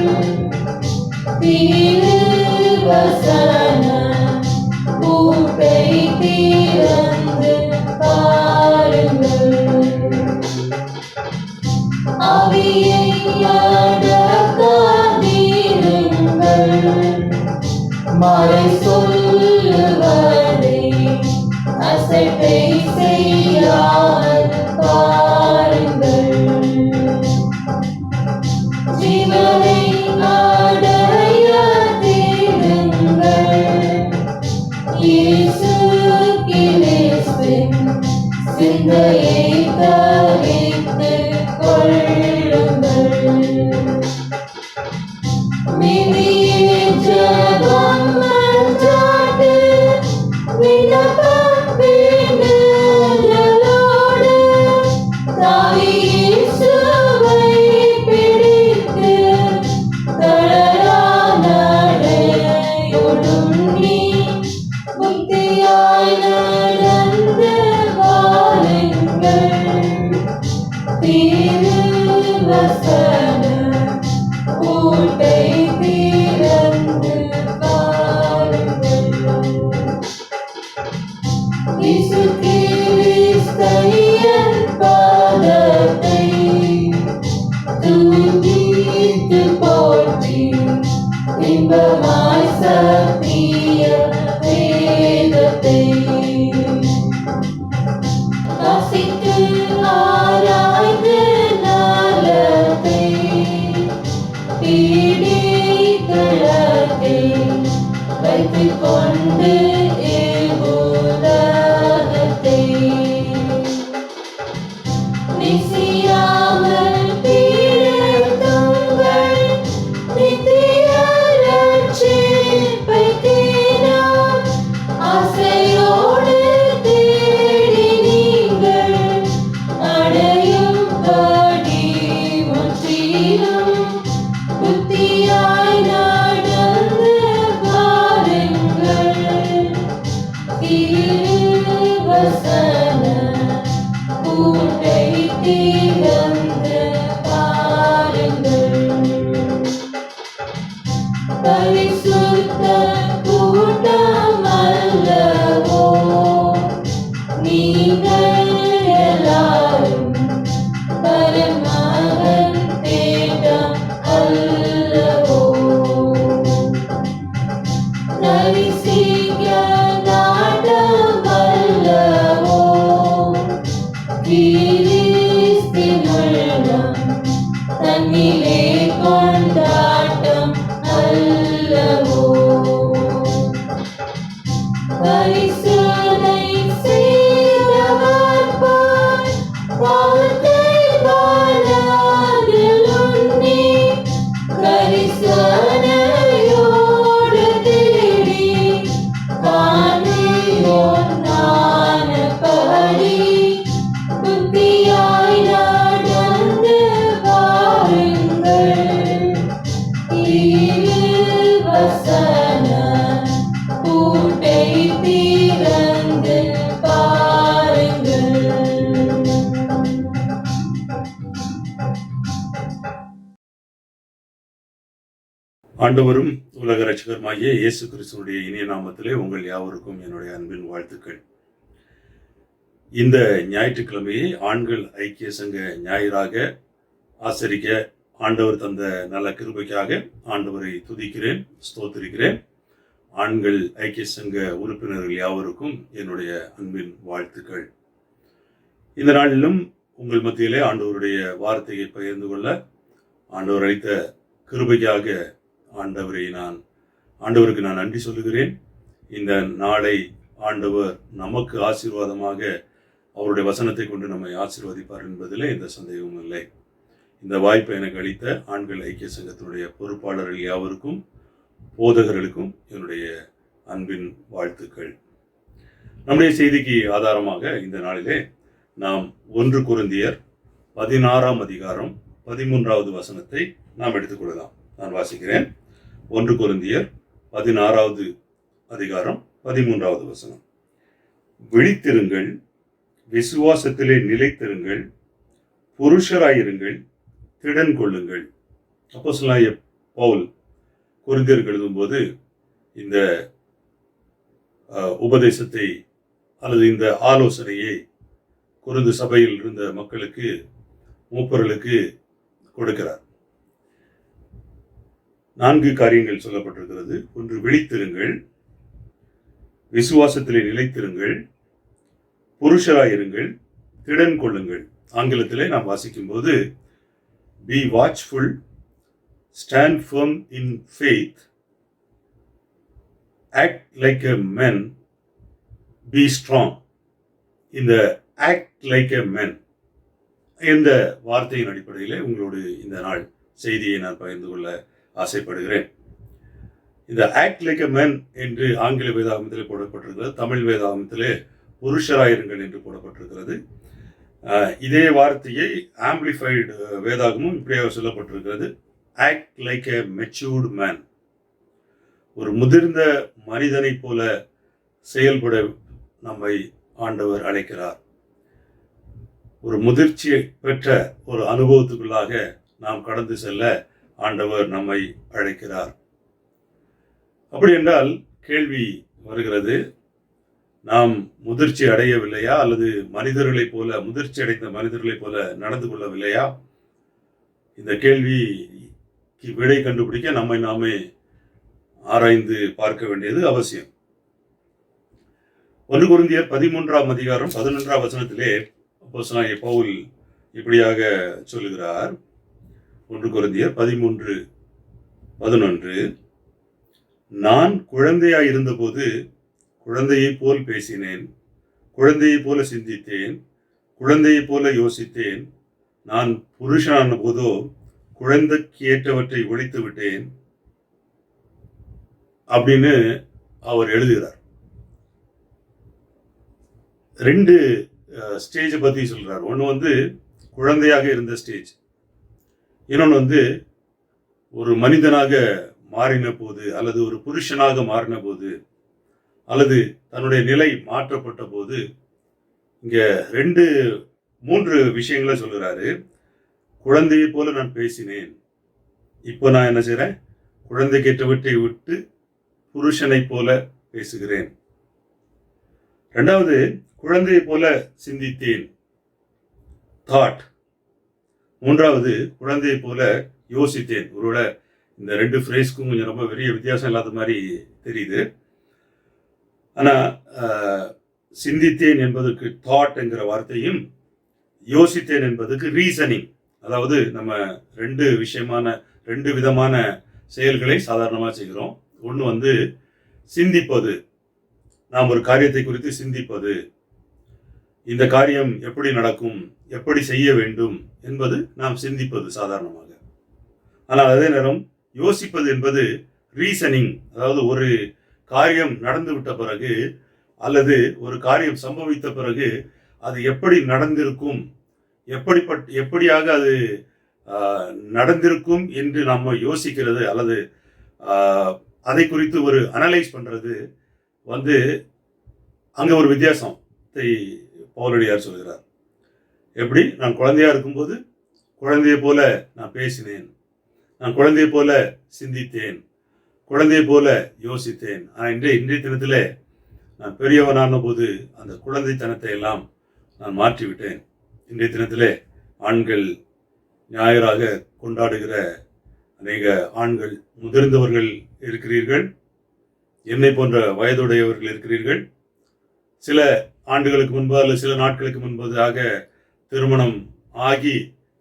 திருவசன பூட்டை திறந்து பாருங்கள் ஆவியை அடக்காதீருங்கள் மறை சொல்லுவதை அசட்டை செய்யாமல் பாருங்கள் ஜீவனை அடைய தேடுங்கள் இயேசு கிறிஸ்துவின் சிந்தையை தரித்துக் கொள்ளுங்கள் மிதியே ஜெபம் மன்றாட்டு விண்ணப்பம் வேண்டுதலோடு தாவி இயேசுவை பிடித்து தளரா நடையோடும் நீ புத்தியாய் நடந்து வாருங்கள் திருவசன பூட்டை திறந்து பாருங்கள் இயேசு கிறிஸ்தையின் பாதத்தை தூக்கிட்டு போற்றி இன்பமாய் சத்திய வேதத்தை வாசித்து ஆராய்ந்து நலத்தை பிடித்தளத்தை வைத்துக் கொண்டு இவ்வுலகத்தை நிசியாமல் பீடுங்கள் நித்திய ரட்சிப்பை தேடும் ஆசையோடு தேடி நீங்கள் அடையும்படி முற்றிலும் புத்தியாய் நடந்து பாருங்கள் திருவசன பூட்டை திறந்து பாருங்கள் பரிசுத்த கூட்டம் அல்லவோ நீங்கள் எல்லாரும் பரமகன் தேட்டம் அல்லவோ தரிசிக்க நாட்டம் அல்லவோ கிறிஸ்தின் உள்ளம் தன்னிலே கொண்டாட்டம் அல்லவோ பரிசோதனை செய்தவர் போல் வாழ்க்கை வாழாதில் உன்னி கரிசனையோடு தேடி காணையோர் நானபடி புத்தியாய் நடந்து வாருங்கள் திருவசன பூட்டை திறந்து பாருங்கள் ஆண்டவரும் உலக ரட்சகருமாகிய இயேசு கிறிஸ்துவுடைய இனிய நாமத்திலே உங்கள் யாவருக்கும் என்னுடைய அன்பின் வாழ்த்துக்கள். இந்த ஞாயிற்றுக்கிழமையை ஆண்கள் ஐக்கிய சங்க ஞாயிறாக ஆசரிக்க ஆண்டவர் தந்த நல்ல கிருபைக்காக ஆண்டவரை துதிக்கிறேன், ஸ்தோத்திரிக்கிறேன். ஆண்கள் ஐக்கிய சங்க உறுப்பினர்கள் யாவருக்கும் என்னுடைய அன்பின் வாழ்த்துக்கள். இந்த நாளிலும் உங்கள் மத்தியிலே ஆண்டவருடைய வார்த்தையை பகிர்ந்து கொள்ள ஆண்டவர் அளித்த கிருபைக்காக ஆண்டவருக்கு நான் நன்றி சொல்லுகிறேன். இந்த நாளை ஆண்டவர் நமக்கு ஆசீர்வாதமாக அவருடைய வசனத்தை கொண்டு நம்மை ஆசீர்வதிப்பார் என்பதிலே எந்த சந்தேகமும் இல்லை. இந்த வாய்ப்பை எனக்கு அளித்த ஆண்கள் ஐக்கிய சங்கத்தினுடைய பொறுப்பாளர்கள் யாவருக்கும் போதகர்களுக்கும் என்னுடைய அன்பின் வாழ்த்துக்கள். நம்முடைய செய்திக்கு ஆதாரமாக இந்த நாளிலே நாம் 1 கொரிந்தியர் 16ஆம் அதிகாரம் 13வது வசனத்தை நாம் எடுத்துக்கொள்ளலாம். நான் வாசிக்கிறேன். 1 கொரிந்தியர் 16வது அதிகாரம் 13வது வசனம். விழித்திருங்கள், விசுவாசத்திலே நிலைத்திருங்கள், புருஷராயிருங்கள், திடன் கொள்ளுங்கள். அப்போஸ்தலனாகிய பவுல் கொரிந்தியருக்கு எழுதும்போது இந்த உபதேசத்தை அல்லது இந்த ஆலோசனையை கொரிந்து சபையில் இருந்த மக்களுக்கு, மூப்பர்களுக்கு கொடுக்கிறார். 4 காரியங்கள் சொல்லப்பட்டிருக்கிறது. 1, விழித்திருங்கள், விசுவாசத்திலே நிலைத்திருங்கள், புருஷராயிருங்கள், திடன் கொள்ளுங்கள். ஆங்கிலத்திலே நாம் வாசிக்கும் போது be watchful, stand firm in faith, act like a man, be strong. இந்த act like a man இந்த வார்த்தையின் அடிப்படையில் உங்களோடு இந்த நாள் செய்தியை நான் பகிர்ந்து கொள்ள ஆசைப்படுகிறேன். இந்த act like a man என்று ஆங்கில வேதாகமத்திலே போடப்பட்டிருக்கிறது. தமிழ் வேதாகமத்திலே புருஷராயிருங்கள் என்று போடப்பட்டிருக்கிறது. இதே வார்த்தையை ஆம்பிளிஃபைடு வேதாகமும் இப்படியாக சொல்லப்பட்டிருக்கிறது. act like a matured man. ஒரு முதிர்ந்த மனிதனை போல செயல்பட நம்மை ஆண்டவர் அழைக்கிறார். ஒரு முதிர்ச்சி பெற்ற ஒரு அனுபவத்துக்குள்ளாக நாம் கடந்து செல்ல ஆண்டவர் நம்மை அழைக்கிறார். அப்படி என்றால் கேள்வி வருகிறது, நாம் முதிர்ச்சி அடையவில்லையா அல்லது மனிதர்களைப் போல, முதிர்ச்சி அடைந்த மனிதர்களைப் போல நடந்து கொள்ளவில்லையா? இந்த கேள்விக்கு விடை கண்டுபிடிக்க நம்மை நாமே ஆராய்ந்து பார்க்க வேண்டியது அவசியம். 1 கொரிந்தியர் 13ஆம் அதிகாரம் 11ஆம் வசனத்திலே அப்போஸ்தலனாகிய பவுல் இப்படியாக சொல்லுகிறார். 1 கொரிந்தியர் 13:11, நான் குழந்தையாய் இருந்தபோது குழந்தையைப் போல் பேசினேன், குழந்தையைப் போல சிந்தித்தேன், குழந்தையைப் போல யோசித்தேன். நான் புருஷனான போதோ குழந்தைக்கு ஏற்றவற்றை ஒழித்து விட்டேன் அப்படின்னு அவர் எழுதுகிறார். 2 ஸ்டேஜை பற்றி சொல்கிறார். ஒன்று குழந்தையாக இருந்த ஸ்டேஜ், இன்னொன்று ஒரு மனிதனாக மாறின போது அல்லது ஒரு புருஷனாக மாறின போது அல்லது தன்னுடைய நிலை மாற்றப்பட்ட போது. இங்க 3 விஷயங்களை சொல்லுறாரு. குழந்தையை போல நான் பேசினேன், இப்போ நான் என்ன செய்றேன்? குழந்தைக்கேற்றவற்றை விட்டு புருஷனை போல பேசுகிறேன். 2வது, குழந்தையை போல சிந்தித்தேன், தாட். 3வது, குழந்தையை போல யோசித்தேன். ஒருவேளை இந்த 2 ஃப்ரேஸ்க்கும் கொஞ்சம் ரொம்ப பெரிய வித்தியாசம் இல்லாத மாதிரி தெரியுது. ஆனால் சிந்தித்தேன் என்பதற்கு தாட் என்கிற வார்த்தையும், யோசித்தேன் என்பதற்கு ரீசனிங். அதாவது நம்ம 2 விதமான செயல்களை சாதாரணமாக செய்கிறோம். ஒன்று சிந்திப்பது, நாம் ஒரு காரியத்தை குறித்து சிந்திப்பது, இந்த காரியம் எப்படி நடக்கும், எப்படி செய்ய வேண்டும் என்பது நாம் சிந்திப்பது சாதாரணமாக. ஆனால் அதே நேரம் யோசிப்பது என்பது ரீசனிங். அதாவது ஒரு காரியம் நடந்துவிட்ட பிறகு அல்லது ஒரு காரியம் சம்பவித்த பிறகு அது எப்படி நடந்திருக்கும், எப்படியாக அது நடந்திருக்கும் என்று நம்ம யோசிக்கிறது அல்லது அதை குறித்து ஒரு அனலைஸ் பண்றது அங்க ஒரு வித்தியாசத்தை பவுலடியார் சொல்கிறார். எப்படி? நான் குழந்தையா இருக்கும்போது குழந்தையை போல நான் பேசினேன், நான் குழந்தையை போல சிந்தித்தேன், குழந்தையை போல யோசித்தேன். ஆனால் இன்றைய தினத்தில் நான் பெரியவனான போது அந்த குழந்தைத்தனத்தை எல்லாம் நான் மாற்றிவிட்டேன். இன்றைய தினத்தில் ஆண்கள் ஞாயிறாக கொண்டாடுகிற அநேக ஆண்கள், முதிர்ந்தவர்கள் இருக்கிறீர்கள், என்னை போன்ற வயதுடையவர்கள் இருக்கிறீர்கள். சில ஆண்டுகளுக்கு முன்பு அல்லது சில நாட்களுக்கு முன்பதாக திருமணம் ஆகி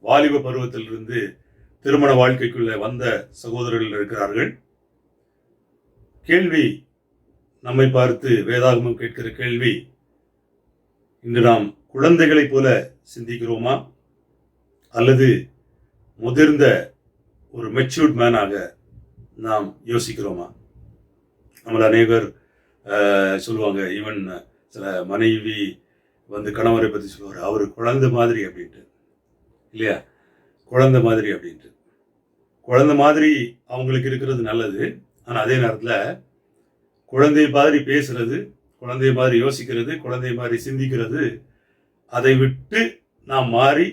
வாலிப பருவத்திலிருந்து திருமண வாழ்க்கைக்குள்ள வந்த சகோதரர்கள் இருக்கிறார்கள். கேள்வி, நம்மை பார்த்து வேதாகமம் கேட்கிற கேள்வி, இன்று நாம் குழந்தைகளைப் போல சிந்திக்கிறோமா அல்லது முதிர்ந்த ஒரு மெச்சூர்ட் மேனாக நாம் யோசிக்கிறோமா? நம்மள அநேகர் சொல்லுவாங்க, ஈவன் சில மனைவி வந்து கணவரை பற்றி சொல்லுவார், அவர் குழந்தை மாதிரி அப்படின்ட்டு, இல்லையா? குழந்தை மாதிரி அப்படின்ட்டு. குழந்தை மாதிரி அவங்களுக்கு இருக்கிறது நல்லது. ஆனால் அதே நேரத்தில் குழந்தை மாதிரி பேசுறது, குழந்தை மாதிரி யோசிக்கிறது, குழந்தை மாதிரி சிந்திக்கிறது, அதை விட்டு நாம் மாறி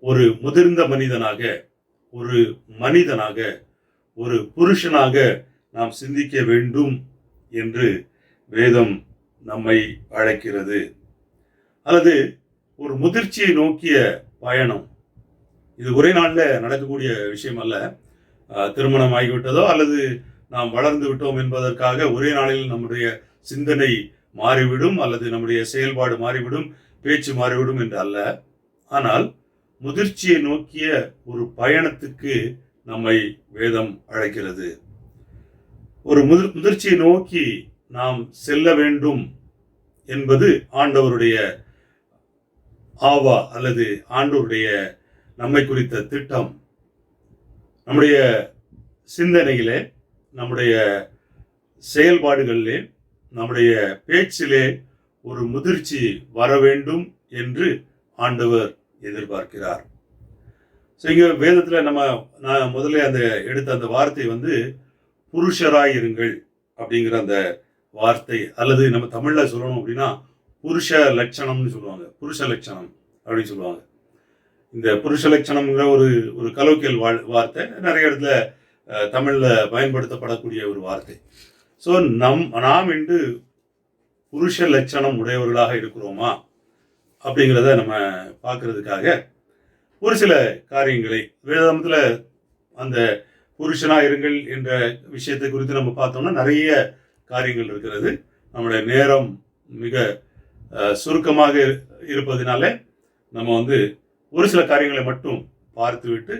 ஒரு முதிர்ந்த மனிதனாக, ஒரு மனிதனாக, ஒரு புருஷனாக நாம் சிந்திக்க வேண்டும் என்று வேதம் நம்மை அழைக்கிறது. அல்லது ஒரு முதிர்ச்சியை நோக்கிய பயணம். இது ஒரே நாளில் நடக்கக்கூடிய விஷயம் அல்ல. திருமணம் ஆகிவிட்டதோ அல்லது நாம் வளர்ந்து விட்டோம் என்பதற்காக ஒரே நாளில் நம்முடைய சிந்தனை மாறிவிடும் அல்லது நம்முடைய செயல்பாடு மாறிவிடும், பேச்சு மாறிவிடும் என்று அல்ல. ஆனால் முதிர்ச்சியை நோக்கிய ஒரு பயணத்துக்கு நம்மை வேதம் அழைக்கிறது. ஒரு முதிர்ச்சியை நோக்கி நாம் செல்ல வேண்டும் என்பது ஆண்டவருடைய ஆவா அல்லது ஆண்டவருடைய நம்மை குறித்த திட்டம். நம்முடைய சிந்தனையிலே, நம்முடைய செயல்பாடுகளிலே, நம்முடைய பேச்சிலே ஒரு முதிர்ச்சி வர வேண்டும் என்று ஆண்டவர் எதிர்பார்க்கிறார். இங்க வேதத்துல நான் முதல்ல எடுத்த அந்த வார்த்தை வந்து புருஷராயிருங்கள் அப்படிங்கிற அந்த வார்த்தை, அல்லது நம்ம தமிழ்ல சொல்லணும் அப்படின்னா புருஷ லட்சணம்னு சொல்லுவாங்க. புருஷ லட்சணம் அப்படின்னு சொல்லுவாங்க. இந்த புருஷ லட்சணம்ங்கிற ஒரு கலோக்கியல் வார்த்தை நிறைய இடத்துல தமிழ்ல பயன்படுத்தப்படக்கூடிய ஒரு வார்த்தை. ஸோ நாம் இன்று புருஷ லட்சணம் உடையவர்களாக இருக்கிறோமா அப்படிங்கிறத நம்ம பார்க்கறதுக்காக ஒரு சில காரியங்களை வேதாந்தத்தில் அந்த புருஷனா இருங்கள் என்ற விஷயத்தை குறித்து நம்ம பார்த்தோம்னா நிறைய காரியங்கள் இருக்கிறது. நம்முடைய நேரம் மிக சுருக்கமாக இருப்பதினால நம்ம வந்து ஒரு சில காரியங்களை மட்டும் பார்த்துவிட்டு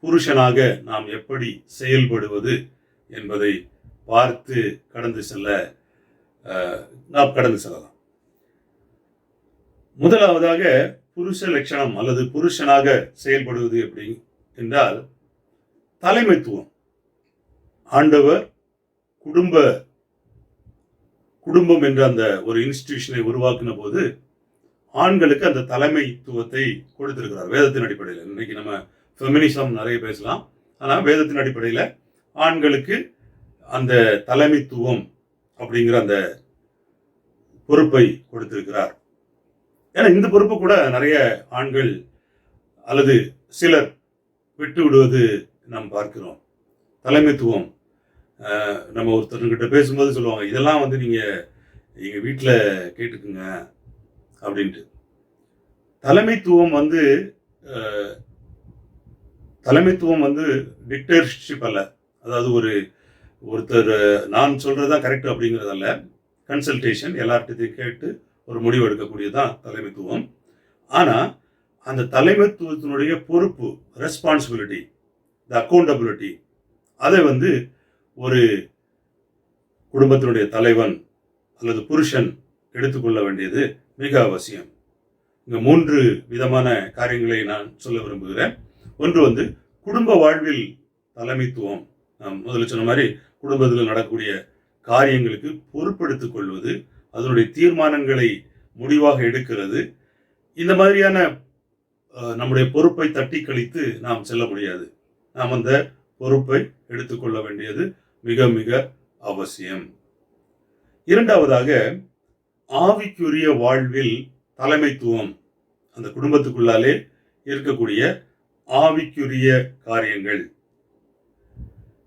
புருஷனாக நாம் எப்படி செயல்படுவது என்பதை பார்த்து கடந்து செல்லலாம். முதலாவதாக புருஷ லட்சணம் அல்லது புருஷனாக செயல்படுவது எப்படி என்றால் தலைமைத்துவம். ஆண்டவர் குடும்பம் என்ற அந்த ஒரு இன்ஸ்டிடியூஷனை உருவாக்கின போது ஆண்களுக்கு அந்த தலைமைத்துவத்தை கொடுத்திருக்கிறார் வேதத்தின் அடிப்படையில். இன்னைக்கு நம்ம ஃபெமினிசம் நிறைய பேசலாம், ஆனால் வேதத்தின் அடிப்படையில் ஆண்களுக்கு அந்த தலைமைத்துவம் அப்படிங்கிற அந்த பொறுப்பை கொடுத்திருக்கிறார். ஏன்னா இந்த பொறுப்பு கூட நிறைய ஆண்கள் அல்லது சிலர் விட்டு விடுவது நாம் பார்க்கிறோம். தலைமைத்துவம் நம்ம ஒருத்தர்கிட்ட பேசும்போது சொல்லுவாங்க, இதெல்லாம் வந்து நீங்க எங்க வீட்டில் கேட்டுக்குங்க அப்படின்ட்டு. தலைமைத்துவம் வந்து டிக்டேட்டர்ஷிப் அல்ல. அதாவது ஒருத்தர் நான் சொல்றதுதான் கரெக்ட் அப்படிங்கிறதல்ல. கன்சல்டேஷன், எல்லார்கிட்டையும் கேட்டு ஒரு முடிவு எடுக்கக்கூடியதான் தலைமைத்துவம். ஆனா அந்த தலைமைத்துவத்தினுடைய பொறுப்பு, ரெஸ்பான்சிபிலிட்டி, த அக்கௌண்டபிலிட்டி, அதை வந்து ஒரு குடும்பத்தினுடைய தலைவன் அல்லது புருஷன் எடுத்துக்கொள்ள வேண்டியது மிக அவசியம். இங்க 3 விதமான காரியங்களை நான் சொல்ல விரும்புகிறேன். ஒன்று வந்து குடும்ப வாழ்வில் தலைமைத்துவம். நாம் முதல்ல சொன்ன மாதிரி குடும்பத்தில் நடக்கக்கூடிய காரியங்களுக்கு பொறுப்பெடுத்துக் கொள்வது, அதனுடைய தீர்மானங்களை முடிவாக எடுக்கிறது. இந்த மாதிரியான நம்முடைய பொறுப்பை தட்டி கழித்து நாம் செல்ல முடியாது. நாம் அந்த பொறுப்பை எடுத்துக்கொள்ள வேண்டியது மிக மிக அவசியம். இரண்டாவதாக ஆவிக்குரிய வாழ்வில் தலைமைத்துவம். அந்த குடும்பத்துக்குள்ளாலே இருக்கக்கூடிய ஆவிக்குரிய காரியங்கள்.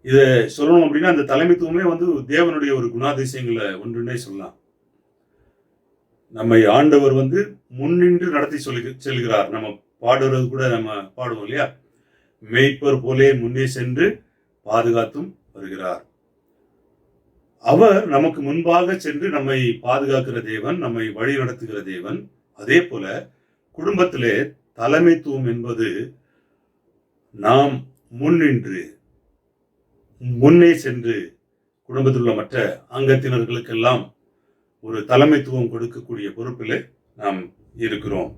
இதை சொல்லணும் அப்படின்னா அந்த தலைமைத்துவமே வந்து தேவனுடைய ஒரு குணாதிசயங்களை ஒன்றுன்னே சொல்லலாம். நம்மை ஆண்டவர் வந்து முன்னின்று நடத்தி செல்கிறார். நம்ம பாடுறது கூட நம்ம பாடுவோம் இல்லையா, மேய்ப்பர் போலே முன்னே சென்று பாதுகாத்தும் வருகிறார். அவர் நமக்கு முன்பாக சென்று நம்மை பாதுகாக்கிற தேவன், நம்மை வழி நடத்துகிற தேவன். அதே போல குடும்பத்திலே தலைமைத்துவம் என்பது நாம் முன்னே சென்று குடும்பத்தில் உள்ள மற்ற அங்கத்தினர்களுக்கெல்லாம் ஒரு தலைமைத்துவம் கொடுக்கக்கூடிய பொறுப்பிலே நாம் இருக்கிறோம்.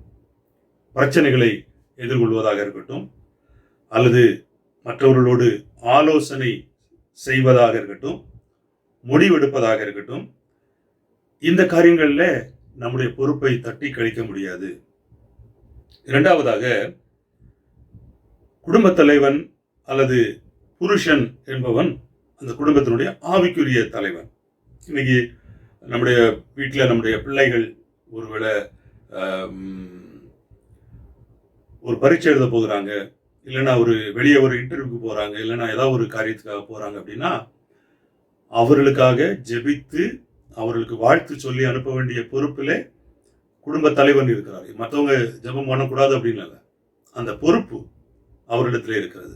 பிரச்சனைகளை எதிர்கொள்வதாக இருக்கட்டும், அல்லது மற்றவர்களோடு ஆலோசனை செய்வதாக இருக்கட்டும், முடிவெடுப்பதாக இருக்கட்டும், இந்த காரியங்களில் நம்முடைய பொறுப்பை தட்டி கழிக்க முடியாது. இரண்டாவதாக, குடும்பத் தலைவன் அல்லது புருஷன் என்பவன் அந்த குடும்பத்தினுடைய ஆவிக்குரிய தலைவன். இன்னைக்கு நம்முடைய வீட்டில் நம்முடைய பிள்ளைகள் ஒருவேளை ஒரு பரீட்சை எழுத போகிறாங்க, இல்லைன்னா வெளியே ஒரு இன்டர்வியூக்கு போகிறாங்க, இல்லைன்னா ஏதாவது ஒரு காரியத்துக்காக போகிறாங்க அப்படின்னா அவர்களுக்காக ஜெபித்து அவர்களுக்கு வாழ்த்து சொல்லி அனுப்ப வேண்டிய பொறுப்பிலே குடும்ப தலைவன் இருக்கிறார். மற்றவங்க ஜெபம் பண்ணக்கூடாது அப்படின்னு இல்லை, அந்த பொறுப்பு அவரிடத்துல இருக்கிறது.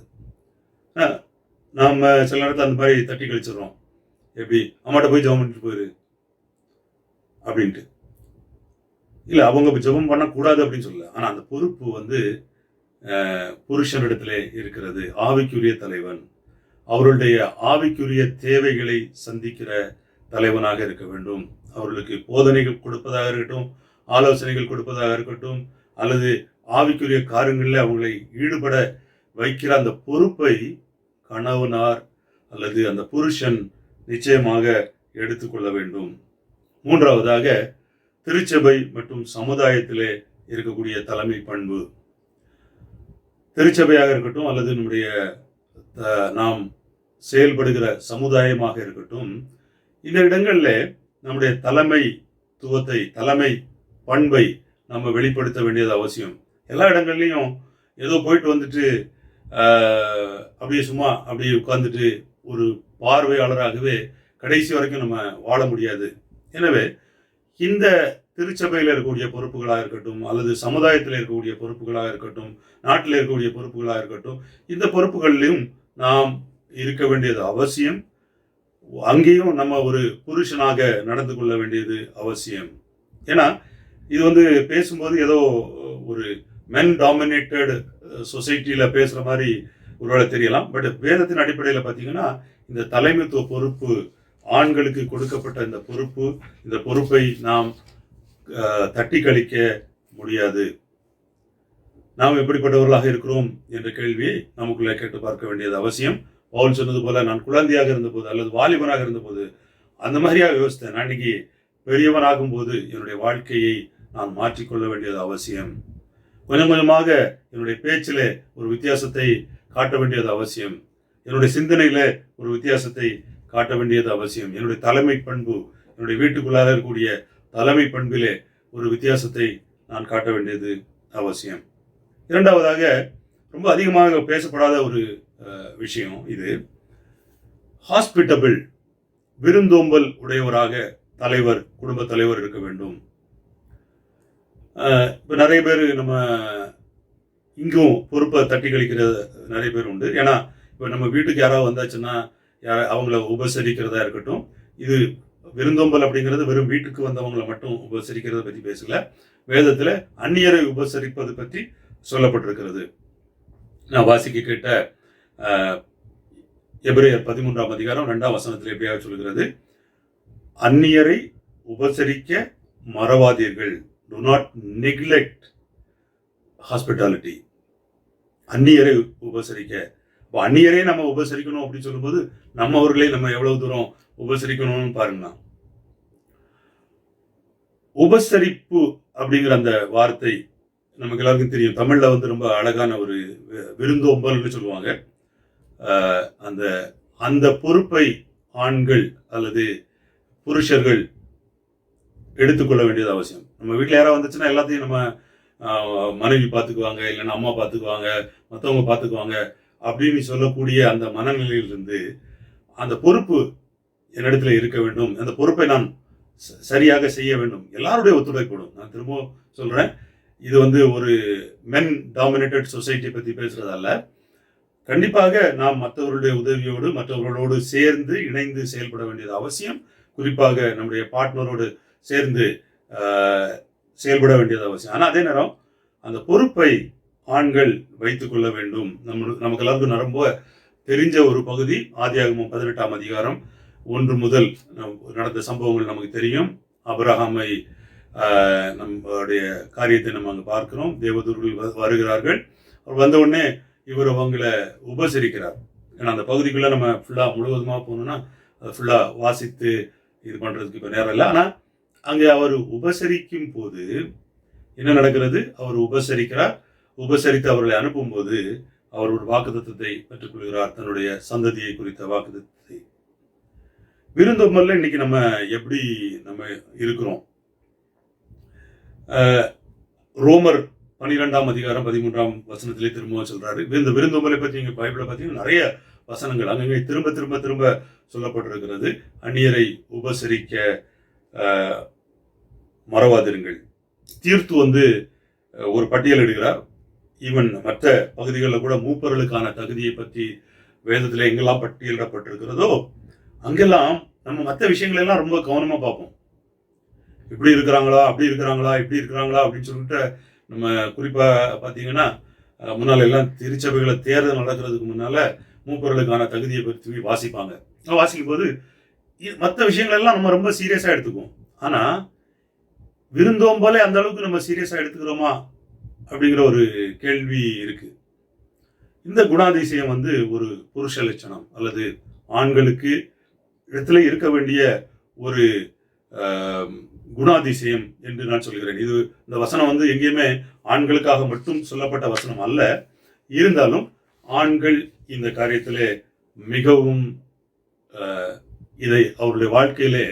நாம் சில நேரத்தில் அந்த மாதிரி தட்டி கழிச்சிடறோம். எப்படி, அம்மாட்ட போய் ஜெபம் பண்ணிட்டு போயிரு அப்படின்ட்டு. இல்லை, அவங்க ஜெபம் பண்ணக்கூடாது அப்படின்னு சொல்லல, ஆனால் அந்த பொறுப்பு புருஷனிடத்திலே இருக்கிறது. ஆவிக்குரிய தலைவன் அவர்களுடைய ஆவிக்குரிய தேவைகளை சந்திக்கிற தலைவனாக இருக்க வேண்டும். அவர்களுக்கு போதனைகள் கொடுப்பதாக இருக்கட்டும், ஆலோசனைகள் கொடுப்பதாக இருக்கட்டும், அல்லது ஆவிக்குரிய காரியங்களில் அவங்களை ஈடுபட வைக்கிற அந்த பொறுப்பை கணவனார் அல்லது அந்த புருஷன் நிச்சயமாக எடுத்துக்கொள்ள வேண்டும். மூன்றாவதாக, திருச்சபை மற்றும் சமுதாயத்திலே இருக்கக்கூடிய தலைமை பண்பு. திருச்சபையாக இருக்கட்டும் அல்லது நம்முடைய நாம் செயல்படுகிற சமுதாயமாக இருக்கட்டும், இந்த இடங்களில் நம்முடைய தலைமைத்துவத்தை, தலைமை பண்பை நம்ம வெளிப்படுத்த வேண்டியது அவசியம். எல்லா இடங்கள்லையும் ஏதோ போயிட்டு வந்துட்டு அப்படியே சும்மா அப்படியே உட்கார்ந்துட்டு ஒரு பார்வையாளராகவே கடைசி வரைக்கும் நம்ம வாழ முடியாது. எனவே இந்த திருச்சபையில் இருக்கக்கூடிய பொறுப்புகளாக இருக்கட்டும், அல்லது சமுதாயத்தில் இருக்கக்கூடிய பொறுப்புகளாக இருக்கட்டும், நாட்டில் இருக்கக்கூடிய பொறுப்புகளாக இருக்கட்டும், இந்த பொறுப்புகளிலும் நாம் இருக்க வேண்டியது அவசியம். அங்கேயும் நம்ம ஒரு புருஷனாக நடந்து கொள்ள வேண்டியது அவசியம். ஏன்னா இது பேசும்போது ஏதோ ஒரு மென் டாமினேட்டட் சொசைட்டியில் பேசுகிற மாதிரி ஒருவேளை தெரியலாம். பட் வேதத்தின் அடிப்படையில் பார்த்தீங்கன்னா இந்த தலைமைத்துவ பொறுப்பு, ஆண்களுக்கு கொடுக்கப்பட்ட இந்த பொறுப்பை நாம் தட்டி கழிக்க முடியாது. நாம் எப்படிப்பட்டவர்களாக இருக்கிறோம் என்ற கேள்வியை நமக்குள்ளே கேட்டு பார்க்க வேண்டியது அவசியம். பவுல் சொன்னது போல, நான் குழந்தையாக இருந்தபோது அல்லது வாலிபனாக இருந்தபோது அந்த மாதிரியாக யோசித்தேன். நான் இன்னைக்கு பெரியவனாகும் போது என்னுடைய வாழ்க்கையை நான் மாற்றிக்கொள்ள வேண்டியது அவசியம். கொஞ்சம் கொஞ்சமாக என்னுடைய பேச்சில் ஒரு வித்தியாசத்தை காட்ட வேண்டியது அவசியம். என்னுடைய சிந்தனையில் ஒரு வித்தியாசத்தை காட்ட வேண்டியது அவசியம். என்னுடைய தலைமை பண்பு, என்னுடைய வீட்டுக்குள்ளாக இருக்கக்கூடிய தலைமை பண்பிலே ஒரு வித்தியாசத்தை நான் காட்ட வேண்டியது அவசியம். இரண்டாவதாக, ரொம்ப அதிகமாக பேசப்படாத ஒரு விஷயம் இது. ஹாஸ்பிட்டபிள், விருந்தோம்பல் உடையவராக தலைவர், குடும்ப தலைவர் இருக்க வேண்டும். இப்போ நிறைய பேர் நம்ம இங்கும் பொறுப்பை தட்டி கழிக்கிற நிறைய பேர் உண்டு. ஏன்னா இப்போ நம்ம வீட்டுக்கு யாராவது வந்தாச்சுன்னா அவங்கள உபசரிக்கிறதா இருக்கட்டும். இது விருந்தோம்பல் அப்படிங்கிறது வெறும் வீட்டுக்கு வந்தவங்களை மட்டும் உபசரிக்கிறத பற்றி பேசல. வேதத்தில் அந்நியரை உபசரிப்பது பற்றி சொல்லப்பட்டிருக்கிறது. நான் வாசிக்க கேட்ட எபிரேயர் 13ஆம் அதிகாரம் 2ஆம் வசனத்தில் எப்படியாக சொல்கிறது, அந்நியரை உபசரிக்க மறவாதீர்கள். Do not neglect hospitality. அந்நியரை உபசரிக்க. இப்போ அந்நியரே நம்ம உபசரிக்கணும் அப்படின்னு சொல்லும்போது நம்ம அவர்களே நம்ம எவ்வளவு தூரம் உபசரிக்கணும்னு பாருங்க. உபசரிப்பு அப்படிங்கிற அந்த வார்த்தை நமக்கு எல்லாருக்கும் தெரியும். தமிழ்ல ரொம்ப அழகான ஒரு விருந்தோம்பல்னு சொல்லுவாங்க. அந்த பொறுப்பை ஆண்கள் அல்லது புருஷர்கள் எடுத்துக்கொள்ள வேண்டியது அவசியம். நம்ம வீட்டில் யாராவது வந்துச்சுன்னா எல்லாத்தையும் நம்ம மனைவி பார்த்துக்குவாங்க, இல்லைன்னா அம்மா பார்த்துக்குவாங்க, மற்றவங்க பார்த்துக்குவாங்க அப்படின்னு சொல்லக்கூடிய அந்த மனநிலையிலிருந்து அந்த பொறுப்பு என்னிடத்துல இருக்க வேண்டும், அந்த பொறுப்பை நான் சரியாக செய்ய வேண்டும், எல்லாருடைய ஒத்துழைப்படும். நான் திரும்ப சொல்றேன், இது ஒரு மென் டாமினேட்டட் சொசைட்டியை பற்றி பேசுறதால கண்டிப்பாக நாம் மற்றவர்களுடைய உதவியோடு மற்றவர்களோடு சேர்ந்து இணைந்து செயல்பட வேண்டியது அவசியம். குறிப்பாக நம்முடைய பார்ட்னரோடு சேர்ந்து செயல்பட வேண்டியது அவசியம். ஆனால் அதே நேரம் அந்த பொறுப்பை ஆண்கள் வைத்துக் கொள்ள வேண்டும். நமக்கு எல்லாருக்கும் ரொம்ப தெரிஞ்ச ஒரு பகுதி ஆதியாகமம் 18ஆம் அதிகாரம் 1 முதல் நடந்த சம்பவங்கள் நமக்கு தெரியும். ஆபிரகாமை நம்மளுடைய காரியத்தை நம்ம அங்கே பார்க்கிறோம். தேவதூர்கள் வருகிறார்கள். அவர் வந்த உடனே இவர் அவங்களை உபசரிக்கிறார். ஏன்னா அந்த பகுதிக்குள்ளே நம்ம ஃபுல்லாக முழுவதுமாக போகணுன்னா அதை ஃபுல்லாக வாசித்து இது பண்ணுறதுக்கு இப்போ நேரம் இல்லை. ஆனால் அங்கே அவர் உபசரிக்கும் போது என்ன நடக்கிறது? அவர் உபசரிக்கிறார். உபசரித்து அவர்களை அனுப்பும்போது அவர் ஒரு வாக்குத்தத்தத்தை பெற்றுக்கொள்கிறார், தன்னுடைய சந்ததியை குறித்த வாக்குத்தத்தை. விருந்தோம்பல்ல இன்னைக்கு நம்ம எப்படி நம்ம இருக்கிறோம்? ரோமர் 12ஆம் அதிகாரம் 13ஆம் வசனத்திலே திரும்ப சொல்றாரு. இந்த விருந்தோம்பலை பற்றி நீங்க பைபிளை பார்த்தீங்கன்னா நிறைய வசனங்கள் அங்கங்கே திரும்ப திரும்ப திரும்ப சொல்லப்பட்டிருக்கிறது. அந்நியரை உபசரிக்க மறவாதிருங்கள். தீர்த்து ஒரு பட்டியல் எடுக்கிறார். ஈவன் மற்ற பகுதிகளில் கூட மூப்பர்களுக்கான தகுதியை பற்றி வேதத்தில் எங்கெல்லாம் பட்டியலிடப்பட்டிருக்கிறதோ அங்கெல்லாம் நம்ம மற்ற விஷயங்களெல்லாம் ரொம்ப கவனமாக பார்ப்போம். இப்படி இருக்கிறாங்களா, அப்படி இருக்கிறாங்களா, இப்படி இருக்கிறாங்களா அப்படின்னு சொல்லிட்டு நம்ம குறிப்பாக பார்த்தீங்கன்னா முன்னால் எல்லாம் திருச்சபைகளை தேர்தல் நடக்கிறதுக்கு முன்னால் மூப்பர்களுக்கான தகுதியை பற்றி வாசிப்பாங்க. வாசிக்கும் போது மற்ற விஷயங்களெல்லாம் நம்ம ரொம்ப சீரியஸாக எடுத்துக்குவோம். ஆனால் விருந்தோம்பலே அந்த அளவுக்கு நம்ம சீரியஸாக எடுத்துக்கிறோமா அப்படிங்கிற ஒரு கேள்வி இருக்கு. இந்த குணாதிசயம் ஒரு புருஷ லட்சணம் அல்லது ஆண்களுக்கு இடத்துல இருக்க வேண்டிய ஒரு குணாதிசயம் என்று நான் சொல்கிறேன். இது இந்த வசனம் எங்கேயுமே ஆண்களுக்காக மட்டும் சொல்லப்பட்ட வசனம் அல்ல. இருந்தாலும் ஆண்கள் இந்த காரியத்திலே மிகவும் இதை அவருடைய வாழ்க்கையிலே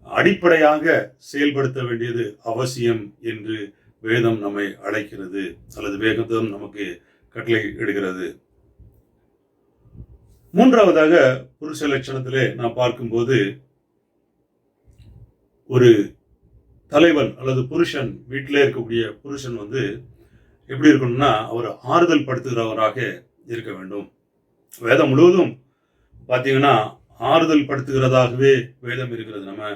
அடிப்படையாக செயல்படுத்த வேண்டியது அவசியம் என்று வேதம் நம்மை அழைக்கிறது அல்லது வேதம் நமக்கு கட்டளை இடுகிறது. மூன்றாவதாக புருஷ லட்சணத்திலே நான் பார்க்கும்போது ஒரு தலைவன் அல்லது புருஷன், வீட்டிலே இருக்கக்கூடிய புருஷன் எப்படி இருக்கணும்னா அவர் ஆறுதல் படுத்துகிறவராக இருக்க வேண்டும். வேதம் முழுவதும் பார்த்தீங்கன்னா ஆறுதல் படுத்துகிறதாகவே வேதம் இருக்கிறது. நம்ம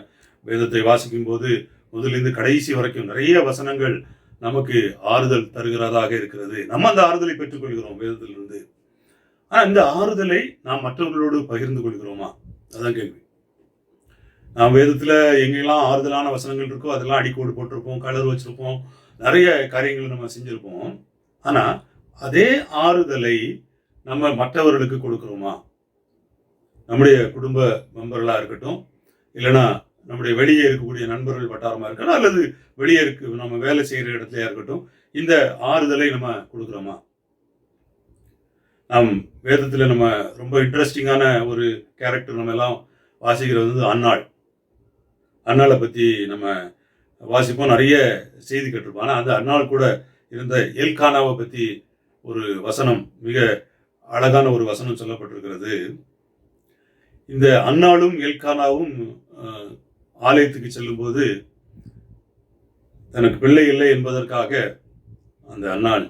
வேதத்தை வாசிக்கும் போது முதலிருந்து கடைசி வரைக்கும் நிறைய வசனங்கள் நமக்கு ஆறுதல் தருகிறதாக இருக்கிறது. நம்ம அந்த ஆறுதலை பெற்றுக்கொள்கிறோம் வேதத்திலிருந்து. ஆனால் இந்த ஆறுதலை நாம் மற்றவர்களோடு பகிர்ந்து கொள்கிறோமா? அதான் கேள்வி. நாம் வேதத்தில் எங்கெல்லாம் ஆறுதலான வசனங்கள் இருக்கோ அதெல்லாம் அடிக்கோடு போட்டிருப்போம், கலர் வச்சிருப்போம், நிறைய காரியங்கள் நம்ம செஞ்சிருப்போம். ஆனால் அதே ஆறுதலை நம்ம மற்றவர்களுக்கு கொடுக்கிறோமா? நம்முடைய குடும்ப மெம்பர்களாக இருக்கட்டும், இல்லைன்னா நம்முடைய வெளியே இருக்கக்கூடிய நண்பர்கள் வட்டாரமாக இருக்கட்டும், அல்லது வெளியே நம்ம வேலை செய்கிற இடத்துலையா இருக்கட்டும், இந்த ஆறுதலை நம்ம கொடுக்குறோமா? நாம் வேதத்தில் நம்ம ரொம்ப இன்ட்ரெஸ்டிங்கான ஒரு கேரக்டர் நம்ம எல்லாம் வாசிக்கிறது அன்னாளை பற்றி நம்ம வாசிப்போம், நிறைய செய்தி கேட்டிருப்போம். ஆனால் அந்த அன்னாள் கூட இருந்த எல்கானாவை பற்றி ஒரு வசனம், மிக அழகான ஒரு வசனம் சொல்லப்பட்டிருக்கிறது. இந்த அன்னாளும் எல்கானாவும் ஆலயத்துக்கு செல்லும்போது தனக்கு பிள்ளை இல்லை என்பதற்காக அந்த அன்னாள்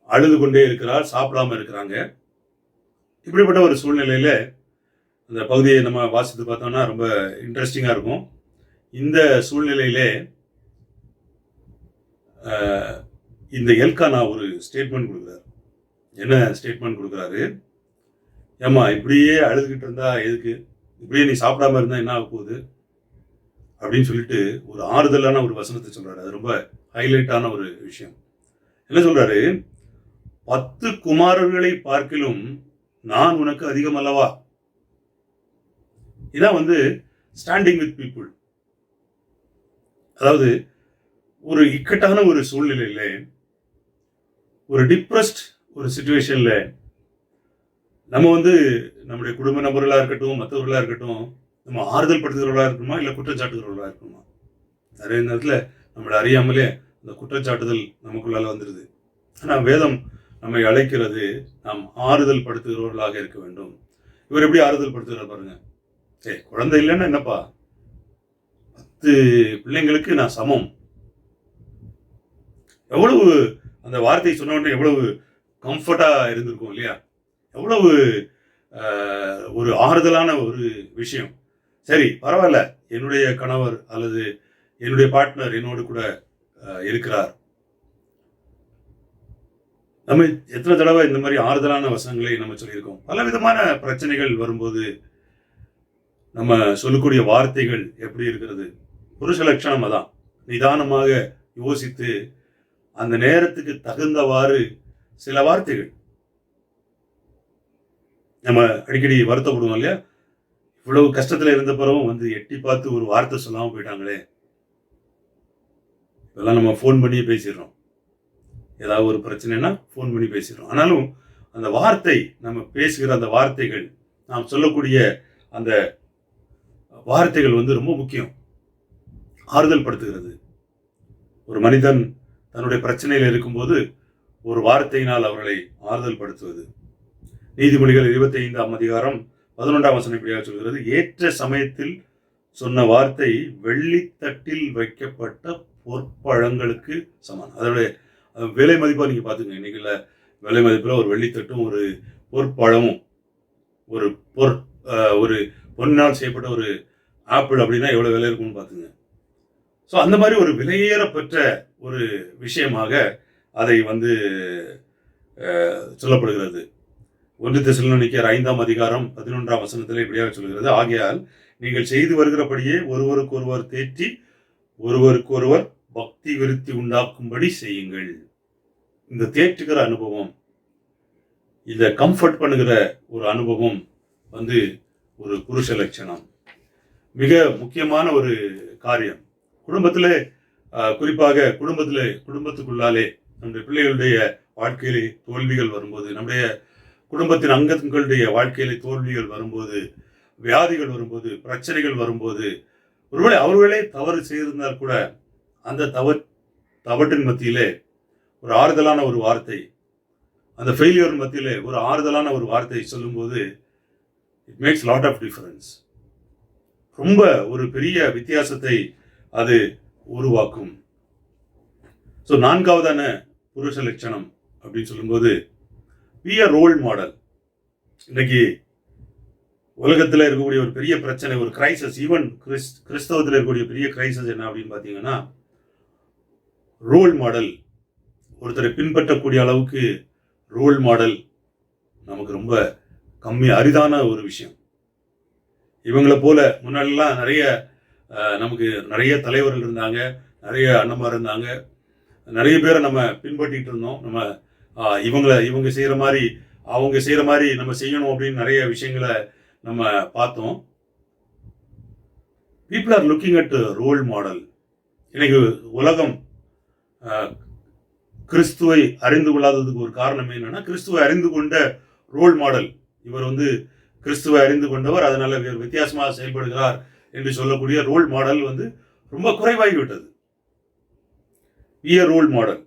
அழுது கொண்டே இருக்கிறார், சாப்பிடாம இருக்கிறாங்க. இப்படிப்பட்ட ஒரு சூழ்நிலையில அந்த பகுதியை நம்ம வாசித்து பார்த்தோம்னா ரொம்ப இன்ட்ரெஸ்டிங்காக இருக்கும். இந்த சூழ்நிலையிலே இந்த எல்கானா ஒரு ஸ்டேட்மெண்ட் கொடுக்குறாரு. என்ன ஸ்டேட்மெண்ட் கொடுக்குறாரு? ஏம்மா இப்படியே அழுதுகிட்டு இருந்தா எதுக்கு? இப்படியே நீ சாப்பிடாம இருந்தா என்ன ஆக போகுது அப்படின்னு சொல்லிட்டு ஒரு ஆறுதலான ஒரு வசனத்தை சொல்றாரு. அது ரொம்ப ஹைலைட்டான ஒரு விஷயம். என்ன சொல்றாரு? 10 குமாரர்களை பார்க்கிலும் நான் உனக்கு அதிகம் அல்லவா? இதான் ஸ்டாண்டிங் வித் பீப்புள். அதாவது ஒரு இக்கட்டான ஒரு சூழ்நிலையில, ஒரு டிப்ரெஸ்ட் ஒரு சிச்சுவேஷன்ல நம்ம நம்முடைய குடும்ப நபர்களாக இருக்கட்டும், மற்றவர்களாக இருக்கட்டும், நம்ம ஆறுதல் படுத்துகிறவர்களாக இருக்கணுமா, இல்லை குற்றச்சாட்டுகிறவர்களாக இருக்கணுமா? நிறைய நேரத்தில் நம்மளை அறியாமலே அந்த குற்றச்சாட்டுதல் நமக்குள்ளால வந்துடுது. ஆனால் வேதம் நம்மை அழைக்கிறது நாம் ஆறுதல் படுத்துகிறவர்களாக இருக்க வேண்டும். இவர் எப்படி ஆறுதல் படுத்துகிறார் பாருங்க. சரி, குழந்தை இல்லைன்னா என்னப்பா, 10 பிள்ளைங்களுக்கு நான் சமம். எவ்வளவு அந்த வார்த்தையை சொன்ன உடனே எவ்வளவு கம்ஃபர்டா இருந்திருக்கும் இல்லையா? எவ்வளவு ஒரு ஆறுதலான ஒரு விஷயம். சரி, பரவாயில்ல, என்னுடைய கணவர் அல்லது என்னுடைய பார்ட்னர் என்னோடு கூட இருக்கிறார். நம்ம எத்தனை தடவை இந்த மாதிரி ஆறுதலான வசனங்களை நம்ம சொல்லியிருக்கோம். பல விதமான பிரச்சனைகள் வரும்போது நம்ம சொல்லக்கூடிய வார்த்தைகள் எப்படி இருக்கிறது? புருஷ லட்சணம் அதான். நிதானமாக யோசித்து அந்த நேரத்துக்கு தகுந்தவாறு சில வார்த்தைகள். நம்ம அடிக்கடி வருத்தப்படுவோம் இல்லையா? இவ்வளவு கஷ்டத்துல இருந்த பிறகும் வந்து எட்டி பார்த்து ஒரு வார்த்தை சொல்லாம போயிட்டாங்களே. இதெல்லாம் நம்ம ஃபோன் பண்ணி பேசிடுறோம். ஏதாவது ஒரு பிரச்சனைனா ஃபோன் பண்ணி பேசிடுறோம். ஆனாலும் அந்த வார்த்தை, நம்ம பேசுகிற அந்த வார்த்தைகள், நாம் சொல்லக்கூடிய அந்த வார்த்தைகள் வந்து ரொம்ப முக்கியம். ஆறுதல் படுத்துகிறது. ஒரு மனிதன் தன்னுடைய பிரச்சனையில் இருக்கும்போது ஒரு வார்த்தையினால் அவர்களை ஆறுதல் படுத்துவது. நீதிமொழிகள் 25ஆம் அதிகாரம் 11ஆம் வசனம் இப்படியாக சொல்கிறது, ஏற்ற சமயத்தில் சொன்ன வார்த்தை வெள்ளித்தட்டில் வைக்கப்பட்ட பொற்பழங்களுக்கு சமானம். அதோட விலை மதிப்பாக நீங்கள் பார்த்துங்க. இன்னைக்கு விலை மதிப்பில் ஒரு வெள்ளித்தட்டும் ஒரு பொற்பழமும் ஒரு பொன்னால் செய்யப்பட்ட ஒரு ஆப்பிள் அப்படின்னா எவ்வளோ விலை இருக்கும்னு பார்த்துங்க. ஸோ அந்த மாதிரி ஒரு விலையேறப்பெற்ற ஒரு விஷயமாக அதை வந்து சொல்லப்படுகிறது. 1 தெசலோனிக்கேயர் 5ஆம் அதிகாரம் 11ஆம் வசனத்தில் இப்படியாக சொல்கிறது, ஆகையால் நீங்கள் செய்து வருகிறபடியே ஒருவருக்கொருவர் தேற்றி ஒருவருக்கொருவர் பக்தி விருத்தி உண்டாக்கும்படி செய்யுங்கள். இந்த தேற்றுகிற அனுபவம், இந்த கம்ஃபர்ட் பண்ணுகிற ஒரு அனுபவம் வந்து ஒரு புருஷ லட்சணம். மிக முக்கியமான ஒரு காரியம். குடும்பத்திலே, குறிப்பாக குடும்பத்துக்குள்ளாலே நம்முடைய பிள்ளைகளுடைய வாழ்க்கையிலே தோல்விகள் வரும்போது, நம்முடைய குடும்பத்தின் அங்கங்களுடைய வாழ்க்கையிலே தோல்விகள் வரும்போது, வியாதிகள் வரும்போது, பிரச்சனைகள் வரும்போது, ஒருவேளை அவர்களே தவறு செய்திருந்தால் கூட அந்த தவற்றின் மத்தியிலே ஒரு ஆறுதலான ஒரு வார்த்தை, அந்த ஃபெயிலியர் மத்தியிலே ஒரு ஆறுதலான ஒரு வார்த்தை சொல்லும்போது it makes lot of difference. ரொம்ப ஒரு பெரிய வித்தியாசத்தை அது உருவாக்கும். ஸோ 4வதான புருஷ லட்சணம் அப்படின்னு சொல்லும்போது பி அ ரோல் மாடல். இன்னைக்கு உலகத்தில் இருக்கக்கூடிய ஒரு பெரிய பிரச்சனை, ஒரு கிரைசஸ், ஈவன் கிறிஸ்தவத்தில் இருக்கக்கூடிய பெரிய கிரைசஸ் என்ன அப்படின்னு பார்த்தீங்கன்னா, ரோல் மாடல், ஒருத்தரை பின்பற்றக்கூடிய அளவுக்கு ரோல் மாடல் நமக்கு ரொம்ப அரிதான ஒரு விஷயம். இவங்களை போல முன்னாடிலாம் நமக்கு நிறைய தலைவர்கள் இருந்தாங்க, நிறைய அண்ணன்மார் இருந்தாங்க, நிறைய பேரை நம்ம பின்பற்றிட்டு இருந்தோம். நம்ம இவங்க செய்கிற மாதிரி அவங்க செய்கிற மாதிரி நம்ம செய்யணும் அப்படின்னு நிறைய விஷயங்களை நம்ம பார்த்தோம். People are looking at role model. இன்னைக்கு உலகம் கிறிஸ்துவை அறிந்து கொள்ளாததுக்கு ஒரு காரணம் என்னன்னா, கிறிஸ்துவை அறிந்து கொண்ட ரோல் மாடல், இவர் வந்து கிறிஸ்துவை அறிந்து கொண்டவர், அதனால வித்தியாசமாக செயல்படுகிறார் என்று சொல்லக்கூடிய ரோல் மாடல் வந்து ரொம்ப குறைவாகிவிட்டது. Role model.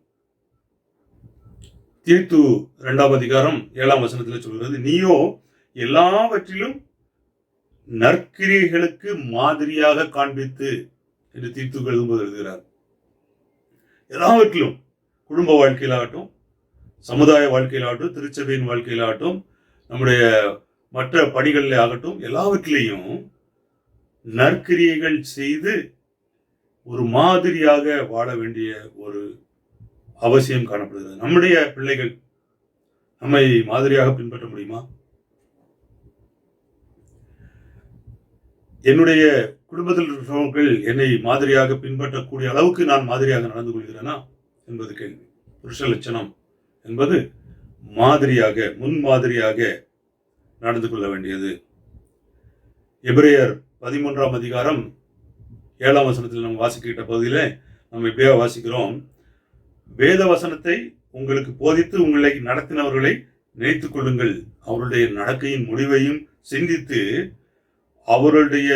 தீத்து 2ஆம் அதிகாரம் 7ஆம் வசனத்தில் சொல்கிறது, நீயோ எல்லாவற்றிலும் நற்கிரியைகளுக்கு மாதிரியாக காண்பித்து என்று தீத்து எழுதுகிறார். எல்லாவற்றிலும், குடும்ப வாழ்க்கையிலாகட்டும், சமுதாய வாழ்க்கையிலாகட்டும், திருச்சபையின் வாழ்க்கையிலாகட்டும், நம்முடைய மற்ற பணிகளில் ஆகட்டும், எல்லாவற்றிலையும் நற்கிரியைகள் செய்து ஒரு மாதிரியாக வாழ வேண்டிய ஒரு அவசியம் காணப்படுகிறது. நம்முடைய பிள்ளைகள் நம்மை மாதிரியாக பின்பற்ற முடியுமா? என்னுடைய குடும்பத்தில் இருக்கிறவர்கள் என்னை மாதிரியாக பின்பற்றக்கூடிய அளவுக்கு நான் மாதிரியாக நடந்து கொள்கிறேனா என்பது கேள்வி. புருஷ லட்சணம் என்பது மாதிரியாக, முன்மாதிரியாக நடந்து கொள்ள வேண்டியது. எபிரேயர் 13ஆம் அதிகாரம் 7ஆம் வசனத்தில் நம்ம வாசிக்கிட்ட பகுதியில் நம்ம இப்படியா வாசிக்கிறோம், வேத வசனத்தை உங்களுக்கு போதித்து உங்களை நடத்தினவர்களை நினைத்துக் கொள்ளுங்கள், அவருடைய நடக்கையின் முடிவையும் சிந்தித்து அவருடைய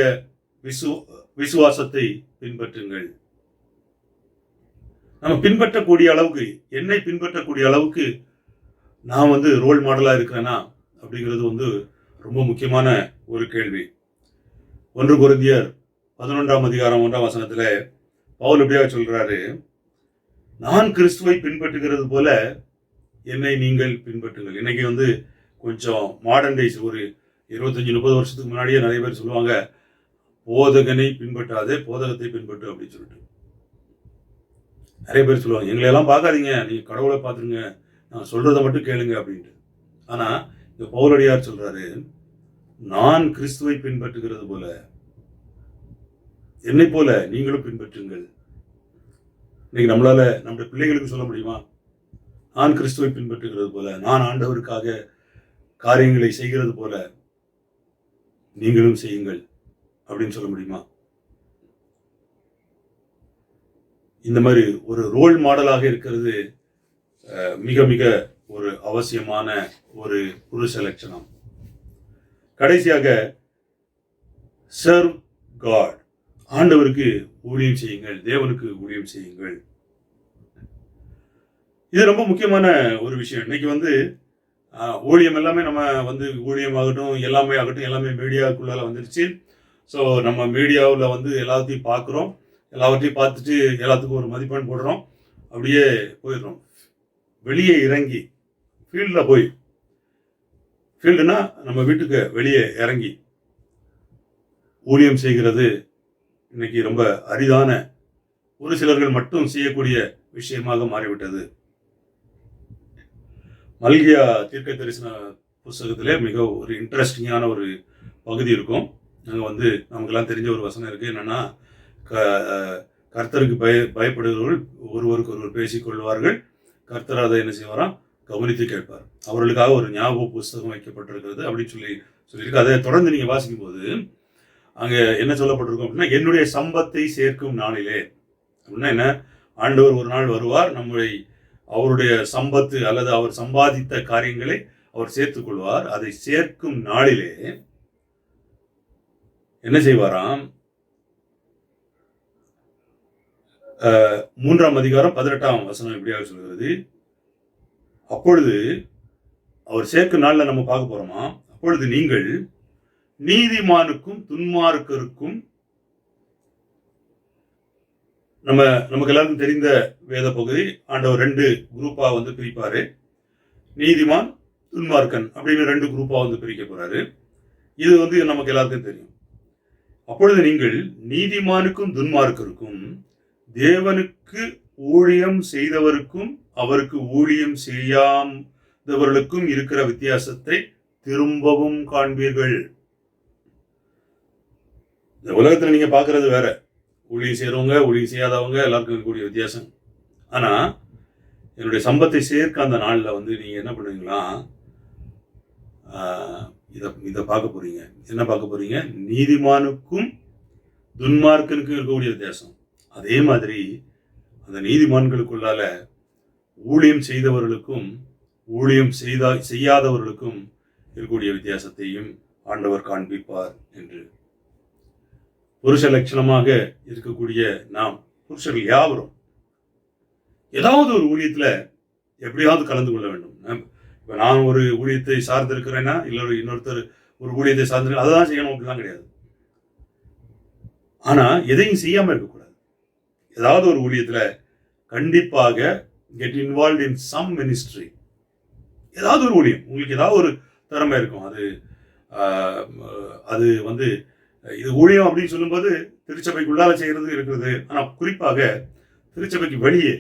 விசுவாசத்தை பின்பற்றுங்கள். நம்ம பின்பற்றக்கூடிய அளவுக்கு, என்னை பின்பற்றக்கூடிய அளவுக்கு நான் வந்து ரோல் மாடலா இருக்கிறேனா அப்படிங்கிறது வந்து ரொம்ப முக்கியமான ஒரு கேள்வி. 1 கொரிந்தியர் 11ஆம் அதிகாரம் 1ஆம் வசனத்துல பவுல் எப்படியாக சொல்றாரு, நான் கிறிஸ்துவை பின்பற்றுகிறது போல என்னை நீங்கள் பின்பற்றுங்கள். இன்னைக்கு வந்து கொஞ்சம் மாடர்ன் டேஸ், ஒரு 25-30 வருஷத்துக்கு முன்னாடியே நிறைய பேர் சொல்லுவாங்க, போதகனை பின்பற்றாதே போதகத்தை பின்பற்று அப்படின்னு சொல்லிட்டு நிறைய பேர் சொல்லுவாங்க. எங்களை எல்லாம் பார்க்காதீங்க, நீங்க கடவுளை பார்த்துருங்க, நான் சொல்றதை மட்டும் கேளுங்க அப்படின்ட்டு. ஆனா இந்த பவுலடியார் சொல்றாரு, நான் கிறிஸ்துவை பின்பற்றுகிறது போல என்னை போல நீங்களும் பின்பற்றுங்கள். இன்னைக்கு நம்மளால நம்முடைய பிள்ளைகளுக்கு சொல்ல முடியுமா? நான் கிறிஸ்துவை பின்பற்றுகிறது போல, நான் ஆண்டவருக்காக காரியங்களை செய்கிறது போல நீங்களும் செய்யுங்கள் அப்படின்னு சொல்ல முடியுமா? இந்த மாதிரி ஒரு ரோல் மாடலாக இருக்கிறது மிக மிக ஒரு அவசியமான ஒரு புருஷ லட்சணம். கடைசியாக சர்வ் காட், ஆண்டவருக்கு ஊழியம் செய்யுங்கள், தேவனுக்கு ஊழியம் செய்யுங்கள். இது ரொம்ப முக்கியமான ஒரு விஷயம். இன்னைக்கு ஊழியம் எல்லாமே நம்ம ஊழியம் ஆகட்டும், எல்லாமே ஆகட்டும், எல்லாமே மீடியாவுக்குள்ளால வந்துருச்சு. ஸோ நம்ம மீடியாவில் எல்லாத்தையும் பார்க்குறோம், எல்லாவற்றையும் பார்த்துட்டு எல்லாத்துக்கும் ஒரு மதிப்பெண் போடுறோம், அப்படியே போயிடுறோம். வெளியே இறங்கி ஃபீல்டில் போய், ஃபீல்டுனா நம்ம வீட்டுக்கு வெளியே இறங்கி ஊழியம் செய்கிறது இன்னைக்கு ரொம்ப அரிதான, ஒரு சிலர்கள் மட்டும் செய்யக்கூடிய விஷயமாக மாறிவிட்டது. மல்கியா தீர்க்க தரிசன புஸ்தகத்திலே மிக ஒரு இன்ட்ரெஸ்டிங்கான ஒரு பகுதி இருக்கும். அங்கே நமக்கெல்லாம் தெரிஞ்ச ஒரு வசனம் இருக்குது. என்னென்னா, கர்த்தருக்கு பயப்படுகிறவர்கள் ஒருவருக்கு ஒருவர் பேசிக்கொள்வார்கள், கர்த்தர் அதை என்ன செய்வாராம், கவனித்து கேட்பார். அவர்களுக்காக ஒரு ஞாபக புஸ்தகம் வைக்கப்பட்டிருக்கிறது அப்படின்னு சொல்லியிருக்கு. அதை தொடர்ந்து நீங்கள் வாசிக்கும்போது அங்கே என்ன சொல்லப்பட்டிருக்கும் அப்படின்னா, என்னுடைய சம்பத்தை சேர்க்கும் நாளிலே அப்படின்னா என்ன, ஆண்டவர் ஒரு நாள் வருவார், அவருடைய சம்பத்து அல்லது அவர் சம்பாதித்த காரியங்களை அவர் சேர்த்துக் கொள்வார். அதை சேர்க்கும் நாளிலே என்ன செய்வாராம், 3ஆம் அதிகாரம் 18ஆம் வசனம் இப்படியாக சொல்கிறது, அப்பொழுது அவர் சேர்க்கும் நாளில் நம்ம பார்க்க போறோமா, அப்பொழுது நீங்கள் நீதிமானுக்கும் துன்மார்க்கருக்கும், நமக்கு எல்லாருக்கும் தெரிந்த வேத பகுதி, ஆண்டவர் 2 குரூப்பா பிரிப்பாரு. நீதிமான், துன்மார்க்கன் அப்படின்னு 2 குரூப்பா பிரிக்க போறாரு. இது நமக்கு எல்லாருக்கும் தெரியும். அப்பொழுது நீங்கள் நீதிமானுக்கும் துன்மார்க்கருக்கும், தேவனுக்கு ஊழியம் செய்தவருக்கும் அவருக்கு ஊழியம் செய்யாதவர்களுக்கும் இருக்கிற வித்தியாசத்தை திரும்பவும் காண்பீர்கள். இந்த உலகத்துல நீங்க பாக்குறது வேற, ஊழியம் செய்யறவங்க ஊழியம் செய்யாதவங்க எல்லாருக்கும் இருக்கக்கூடிய வித்தியாசம். ஆனா என்னுடைய சம்பத்தை சேர்க்க அந்த நாளில் நீங்க என்ன பண்ணுவீங்களா, இதை பார்க்க போறீங்க. என்ன பார்க்க போறீங்க, நீதிமானுக்கும் துன்மார்க்கனுக்கும் இருக்கக்கூடிய வித்தியாசம். அதே மாதிரி அந்த நீதிமான்களுக்குள்ளால ஊழியம் செய்தவர்களுக்கும் ஊழியம் செய்யாதவர்களுக்கும் இருக்கக்கூடிய வித்தியாசத்தையும் ஆண்டவர் காண்பிப்பார் என்று. புருஷ லட்சணமாக இருக்கக்கூடிய நாம் புருஷர்கள் யாவரும் ஏதாவது ஒரு ஊழியத்துல எப்படியாவது கலந்து கொள்ள வேண்டும். இப்ப நான் ஒரு ஊழியத்தை சார்ந்திருக்கிறேன்னா, இல்லை இன்னொருத்தர் ஒரு ஊழியத்தை சார்ந்திருக்க, அதான் செய்யணும் அப்படிலாம் கிடையாது. ஆனா எதையும் செய்யாம இருக்கக்கூடாது. ஏதாவது ஒரு ஊழியத்துல கண்டிப்பாக get involve in some ministry. ஏதாவது ஒரு ஊழியம், உங்களுக்கு ஏதாவது ஒரு திறமை இருக்கும். அது இது ஊழியம் அப்படின்னு சொல்லும்போது திருச்சபைக்குள்ளால செய்யறது இருக்கிறது. ஆனா குறிப்பாக திருச்சபைக்கு வெளியே,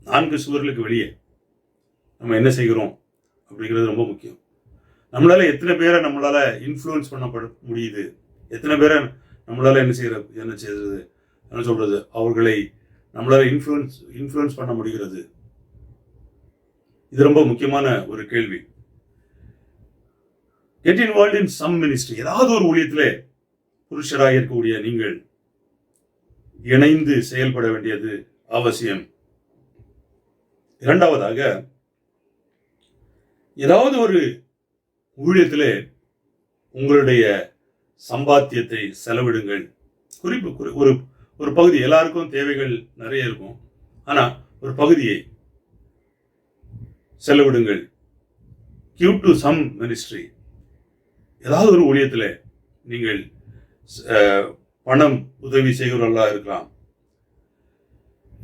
4 சுவர்களுக்கு வெளியே நம்ம என்ன செய்கிறோம் அப்படிங்கிறது ரொம்ப முக்கியம். நம்மளால எத்தனை பேரை நம்மளால இன்ஃப்ளூயன்ஸ் பண்ணப்பட முடியுது, எத்தனை பேரை நம்மளால என்ன சொல்றது, அவர்களை நம்மளால இன்ஃப்ளூயன்ஸ் பண்ண முடிகிறது. இது ரொம்ப முக்கியமான ஒரு கேள்வி. Get involve in some ministry. ஏதாவது ஒரு ஊழியத்திலே புருஷராக இருக்கக்கூடிய நீங்கள் இணைந்து செயல்பட வேண்டியது அவசியம். இரண்டாவதாக, ஏதாவது ஒரு ஊழியத்திலே உங்களுடைய சம்பாத்தியத்தை செலவிடுங்கள். ஒரு பகுதி, எல்லாருக்கும் தேவைகள் நிறைய இருக்கும், ஆனா ஒரு பகுதியை செலவிடுங்கள். Give to some ministry. ஏதாவது ஒரு ஊழியத்தில் நீங்கள் பணம் உதவி செய்கிறவர்களா இருக்கலாம்.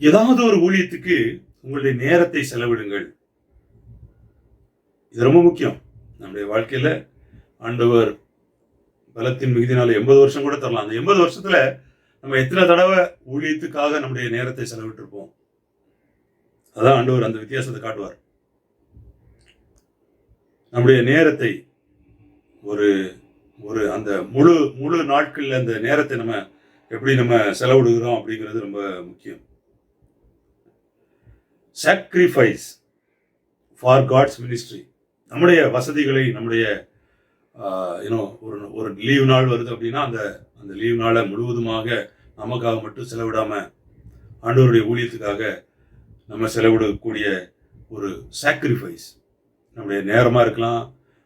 ஏதாவது ஒரு ஊழியத்துக்கு உங்களுடைய நேரத்தை செலவிடுங்கள். இது ரொம்ப முக்கியம். நம்முடைய வாழ்க்கையில ஆண்டவர் பலத்தின் மிகுதினால 80 வருஷம் கூட தரலாம். அந்த 80 வருஷத்துல நம்ம எத்தனை தடவை ஊழியத்துக்காக நம்முடைய நேரத்தை செலவிட்டிருப்போம். அதான் ஆண்டவர் அந்த வித்தியாசத்தை காட்டுவார். நம்முடைய நேரத்தை ஒரு ஒரு அந்த முழு முழு நாட்களில் அந்த நேரத்தை நம்ம எப்படி நம்ம செலவிடுகிறோம் அப்படிங்கிறது ரொம்ப முக்கியம். Sacrifice for God's ministry. நம்முடைய வசதிகளை, நம்முடைய ஒரு லீவ் நாள் வருது அப்படின்னா அந்த லீவ் நாளை முழுவதுமாக நமக்காக மட்டும் செலவிடாம ஆண்டவருடைய ஊழியத்துக்காக நம்ம செலவிடக்கூடிய ஒரு சாக்ரிஃபைஸ், நம்முடைய நேரமாக இருக்கலாம்,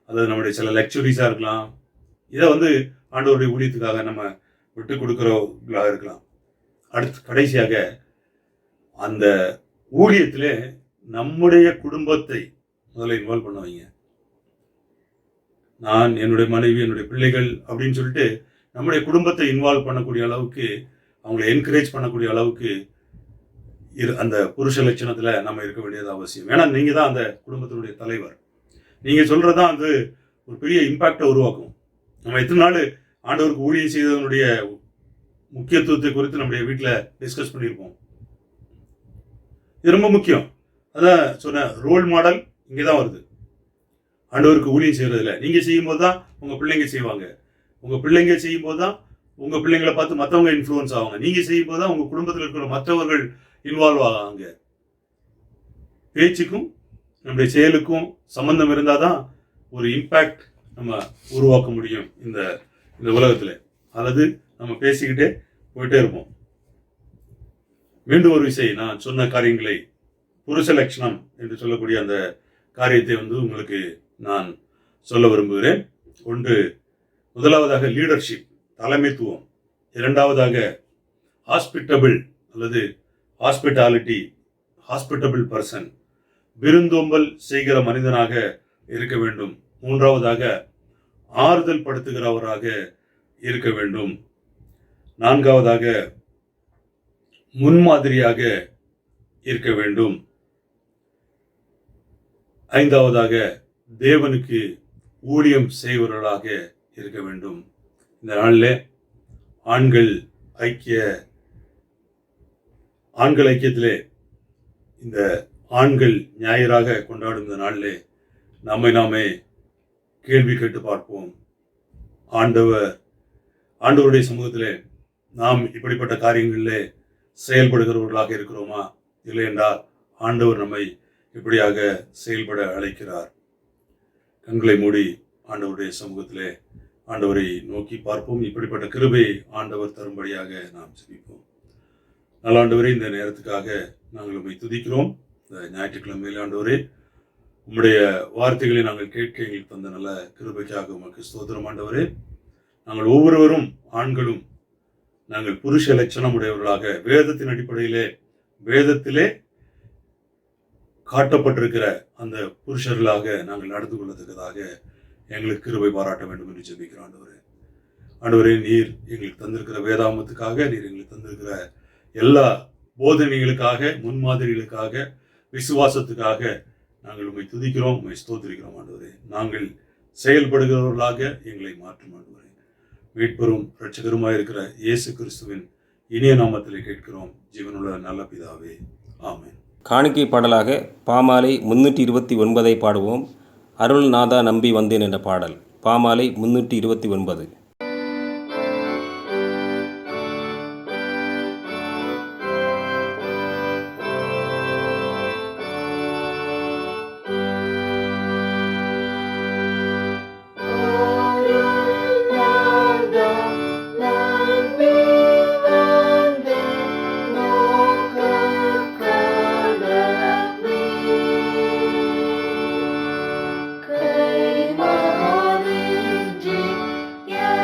அல்லது நம்முடைய சில லக்ஸுரிஸாக இருக்கலாம். இதை ஆண்டவருடைய ஊழியத்துக்காக நம்ம விட்டு கொடுக்குறவங்களாக இருக்கலாம். அடுத்து கடைசியாக அந்த ஊழியத்திலே நம்முடைய குடும்பத்தை முதல்ல இன்வால்வ் பண்ண வைங்க. நான், என்னுடைய மனைவி, என்னுடைய பிள்ளைகள் அப்படின்னு சொல்லிட்டு நம்முடைய குடும்பத்தை இன்வால்வ் பண்ணக்கூடிய அளவுக்கு, அவங்களை என்கரேஜ் பண்ணக்கூடிய அளவுக்கு அந்த புருஷ லட்சணத்தில் நம்ம இருக்க வேண்டியது அவசியம். ஏன்னா நீங்கள் தான் அந்த குடும்பத்தினுடைய தலைவர். நீங்கள் சொல்கிறது தான் ஒரு பெரிய இம்பாக்டை உருவாக்கும். நம்ம எத்தனை நாள் ஆண்டவருக்கு ஊழியம் செய்ததனுடைய முக்கியத்துவத்தை குறித்து நம்முடைய வீட்டில் டிஸ்கஸ் பண்ணியிருப்போம். இது ரொம்ப முக்கியம். அதான் சொன்ன ரோல் மாடல் இங்கே தான் வருது. ஆண்டவருக்கு ஊழியம் செய்கிறதில்ல நீங்கள் செய்யும்போது தான் உங்கள் பிள்ளைங்க செய்வாங்க. உங்கள் பிள்ளைங்க செய்யும்போது தான் உங்கள் பிள்ளைங்களை பார்த்து மற்றவங்க இன்ஃப்ளூயன்ஸ் ஆவாங்க. நீங்கள் செய்யும்போது தான் உங்கள் குடும்பத்தில் இருக்கிற மற்றவர்கள் இன்வால்வ் ஆகாங்க. பேச்சுக்கும் நம்முடைய செயலுக்கும் சம்பந்தம் இருந்தால் தான் ஒரு இம்பேக்ட் நம்ம உருவாக்க முடியும் இந்த உலகத்தில். அல்லது நம்ம பேசிக்கிட்டே போயிட்டே இருப்போம். மீண்டும் ஒரு விஷயம், நான் சொன்ன காரியங்களை, புருஷ லட்சணம் என்று சொல்லக்கூடிய அந்த காரியத்தை உங்களுக்கு நான் சொல்ல விரும்புகிறேன். முதலாவதாக லீடர்ஷிப், தலைமைத்துவம். இரண்டாவதாக ஹாஸ்பிட்டபிள் அல்லது ஹாஸ்பிட்டாலிட்டி, ஹாஸ்பிட்டபிள் பர்சன், விருந்தோம்பல் செய்கிற மனிதனாக இருக்க வேண்டும். மூன்றாவதாக ஆறுதல் படுத்துகிறவராக இருக்க வேண்டும். நான்காவதாக முன்மாதிரியாக இருக்க வேண்டும். ஐந்தாவதாக தேவனுக்கு ஊழியம் செய்வர்களாக இருக்க வேண்டும். இந்த நாளில் ஆண்கள் ஐக்கியத்திலே இந்த ஆண்கள் ஞாயிறாக கொண்டாடும் இந்த நாளிலே நாமே கேள்வி கேட்டு பார்ப்போம். ஆண்டவருடைய சமூகத்திலே நாம் இப்படிப்பட்ட காரியங்களிலே செயல்படுகிறவர்களாக இருக்கிறோமா? இல்லை என்றால் ஆண்டவர் நம்மை இப்படியாக செயல்பட அழைக்கிறார். கண்களை மூடி ஆண்டவருடைய சமூகத்திலே ஆண்டவரை நோக்கி பார்ப்போம். இப்படிப்பட்ட கிருபை ஆண்டவர் தரும்படியாக நாம் ஜெபிப்போம். நல்லாண்டவரே, இந்த நேரத்துக்காக நாங்கள் உம்மை துதிக்கிறோம். இந்த ஞாயிற்றுக்கிழமையில் ஆண்டவரே, உம்முடைய வார்த்தைகளை நாங்கள் கேட்க எங்களுக்கு தந்த நல்ல கிருபைக்காக உமக்கு ஸ்தோத்திரம் ஆண்டவரே. நாங்கள் ஒவ்வொருவரும் ஆண்களும் நாங்கள் புருஷ லட்சணம் உடையவர்களாக வேதத்தின் அடிப்படையிலே, வேதத்திலே காட்டப்பட்டிருக்கிற அந்த புருஷர்களாக நாங்கள் நடந்து கொள்ளத்தக்கதாக எங்களுக்கு கிருபை பாராட்ட வேண்டும் என்று ஜெபிக்கிறோம் ஆண்டவரே. ஆண்டவரே, நீர் எங்களுக்கு தந்திருக்கிற வேதாமத்துக்காக, நீர் எங்களுக்கு தந்திருக்கிற எல்லா போதனைகளுக்காக, முன்மாதிரிகளுக்காக, விசுவாசத்துக்காக நாங்கள் உம்மை துதிக்கிறோம், உம்மை ஸ்தோத்திரிக்கிறோம் ஆண்டவரே. நாங்கள் செயல்படுகிறவர்களாக எங்களை மாற்றும் ஆண்டவரே. மீட்பெரும் இரட்சகருமாய் இருக்கிற இயேசு கிறிஸ்துவின் இனிய நாமத்திலே கேட்கிறோம் ஜீவனுள்ள நல்ல பிதாவே, ஆமென். காணிக்கை பாடலாக பாமாலை 329 பாடுவோம். அருள்நாதா நம்பி வந்தேன் என்ற பாடல். பாமாலை 329. Yeah.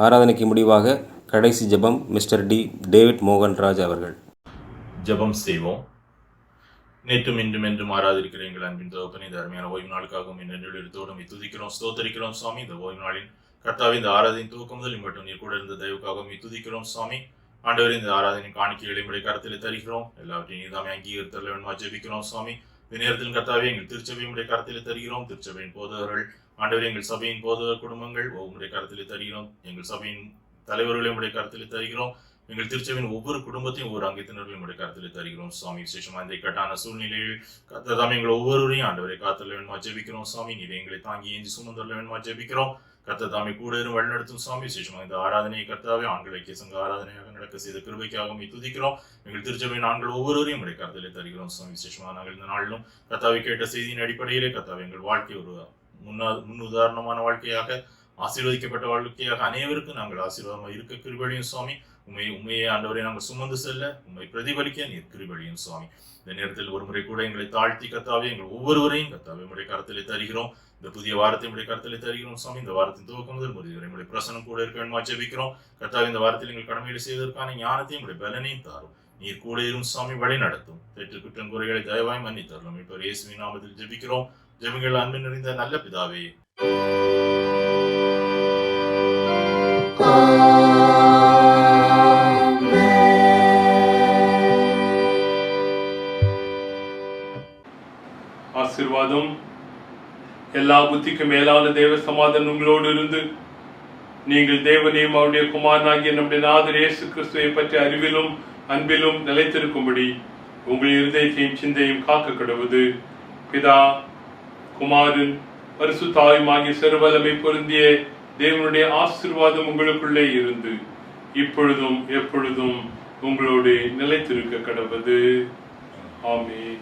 ஆராதனைக்கு முடிவாக கடைசி ஜெபம் மிஸ்டர் டேவிட் மோகன்ராஜ் அவர்கள். ஜெபம் செய்வோம். நேற்றும் இன்றும் என்றும் ஆராதிருக்கிற எங்கள் அன்பின் தகப்பனே, இந்த அருமையான ஓய்வு நாளுக்காகவும் எடுத்தோடும் துதிக்கிறோம், ஸ்தோத்தரிக்கிறோம் சுவாமி. இந்த ஓய்வு நாளின் கர்த்தாவே, இந்த ஆராதனை துவக்கம் முதல் மட்டும் நீர் கூட இருந்த தயவுக்காகவும் துதிக்கிறோம் சுவாமி. ஆண்டவரே, இந்த ஆராதனை காணிக்கைகளை உடைய கருத்தில் தருகிறோம், எல்லாவற்றையும் நீதாமே அங்கீகரித்தல் வேணுமா ஜெபிக்கிறோம் சுவாமி. இந்த நேரத்தில் கர்த்தாவே, எங்கள் திருச்சபையுடைய கருத்தில் தருகிறோம். திருச்சபையின் போதவர்கள் ஆண்டவரே, எங்கள் சபையின் போதவர் குடும்பங்கள் உங்களுடைய கருத்தில் தருகிறோம். எங்கள் சபையின் தலைவர்களையும் உடைய கருத்தில் தருகிறோம். எங்கள் திருச்சபையின் ஒவ்வொரு குடும்பத்தையும் ஒவ்வொரு அங்கத்தினர்களையும் உடைய கருத்தில் தருகிறோம் சுவாமி. விசேஷமா இந்த இக்கட்டான சூழ்நிலையில் கர்த்தாவே எங்கள் ஒவ்வொருவரையும் ஆண்டவரை காத்தல் வேணுமா ஜெபிக்கிறோம் சுவாமி. நீரை எங்களை தாங்கி ஏஞ்சி சுமந்தல் வேணுமா ஜெபிக்கிறோம். கர்த்தாவே கூட வழிநடத்தும் சுவாமி. விசேஷமா இந்த ஆராதனையை கர்த்தாவே ஆண்கள் ஐக்கிய சங்க ஆராதனையாக நடக்க செய்த கிருபைக்காகவும் துதிக்கிறோம். எங்கள் திருச்சபையின் ஆண்கள் ஒவ்வொருவரையும் உடைய கருத்தில் தருகிறோம் சுவாமி. விசேஷமா நாங்கள் இந்த நாளிலும் கர்த்தாவை கேட்ட செய்தியின் அடிப்படையிலே கர்த்தாவே எங்கள் வாழ்க்கை ஒரு முன்னுதாரணமான வாழ்க்கையாக, ஆசீர்வதிக்கப்பட்ட வாழ்க்கையாக அனைவருக்கும் நாங்கள் ஆசீர்வாதமாக இருக்க கிருபையும் சுவாமி. உண்மையை ஆண்டவரை நாங்கள் சுமந்து செல்ல உண்மை பிரதிபலிக்க நீர் கிருபையும் சுவாமி. இந்த நேரத்தில் ஒரு முறை கூட எங்களை தாழ்த்தி கர்த்தாவே எங்கள் ஒவ்வொருவரையும் கர்த்தாவே உடைய கருத்திலே தருகிறோம். இந்த புதிய வாரத்தை உடைய கருத்திலே தருகிறோம் சுவாமி. இந்த வாரத்தின் துவக்கம் முதல் முடிவரை உடைய பிரசனம் கூட இருக்க வேண்டுமா ஜெபிக்கிறோம். கர்த்தாவே, இந்த வாரத்தில் எங்கள் கடமைகளை செய்வதற்கான ஞானத்தையும் உடைய பலனையும் தாரும். நீர் கூட இரும் சுவாமி, வழி நடத்தும். தெற்று குற்றம் குறைகளை தயவாய் மன்னித்தருளும். இப்போ இயேசுவின் நாமத்தில் ஜெபிக்கிறோம். ஜெபங்கள் அன்பின் நிறைந்த நல்ல பிதாவே. ஆசீர்வாதம் எல்லா புத்திக்கும் மேலான தேவ சமாதானம் உங்களோடு இருந்து நீங்கள் தேவனையும் அவருடைய குமாரனாகிய நம்முடைய நாதர் இயேசு கிறிஸ்துவை பற்றி அறிவிலும் அன்பிலும் நிலைத்திருக்கும்படி உங்கள் இருதயத்தையும் சிந்தையும் காக்க கடவுது. பிதா, குமாரன், பரிசுத்த ஆவியுமாகிய சர்வவல்லமை பொருந்திய தேவனுடைய ஆசீர்வாதம் உங்களுக்குள்ளே இருந்து இப்பொழுதும் எப்பொழுதும் உங்களோடு நிலைத்திருக்க கடவுது. ஆமென்.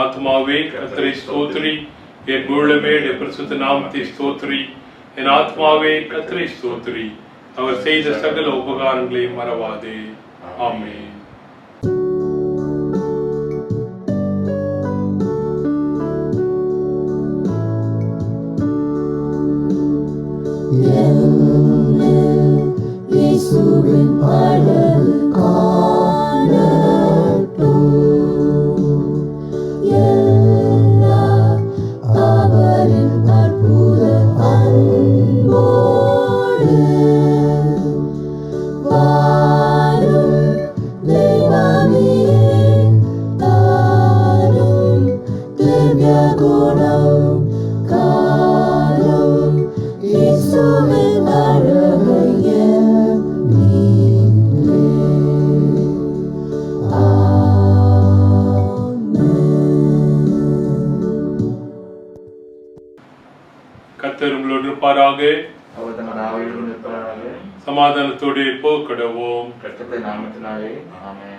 ஆத்மாவே கர்த்தரை ஸ்தோத்திரி, என் முழுமே பரிசுத்த நாமத்தை ஸ்தோத்திரி. என் ஆத்மாவே கர்த்தரை ஸ்தோத்திரி, அவர் செய்த சகல உபகாரங்களையும் மறவாதே. ஆமென். கர்த்தர் உங்களோடு இருப்பாராக. சமாதானத்தோடு போக்கடவோம். நாமத்தினாலே ஆமென்.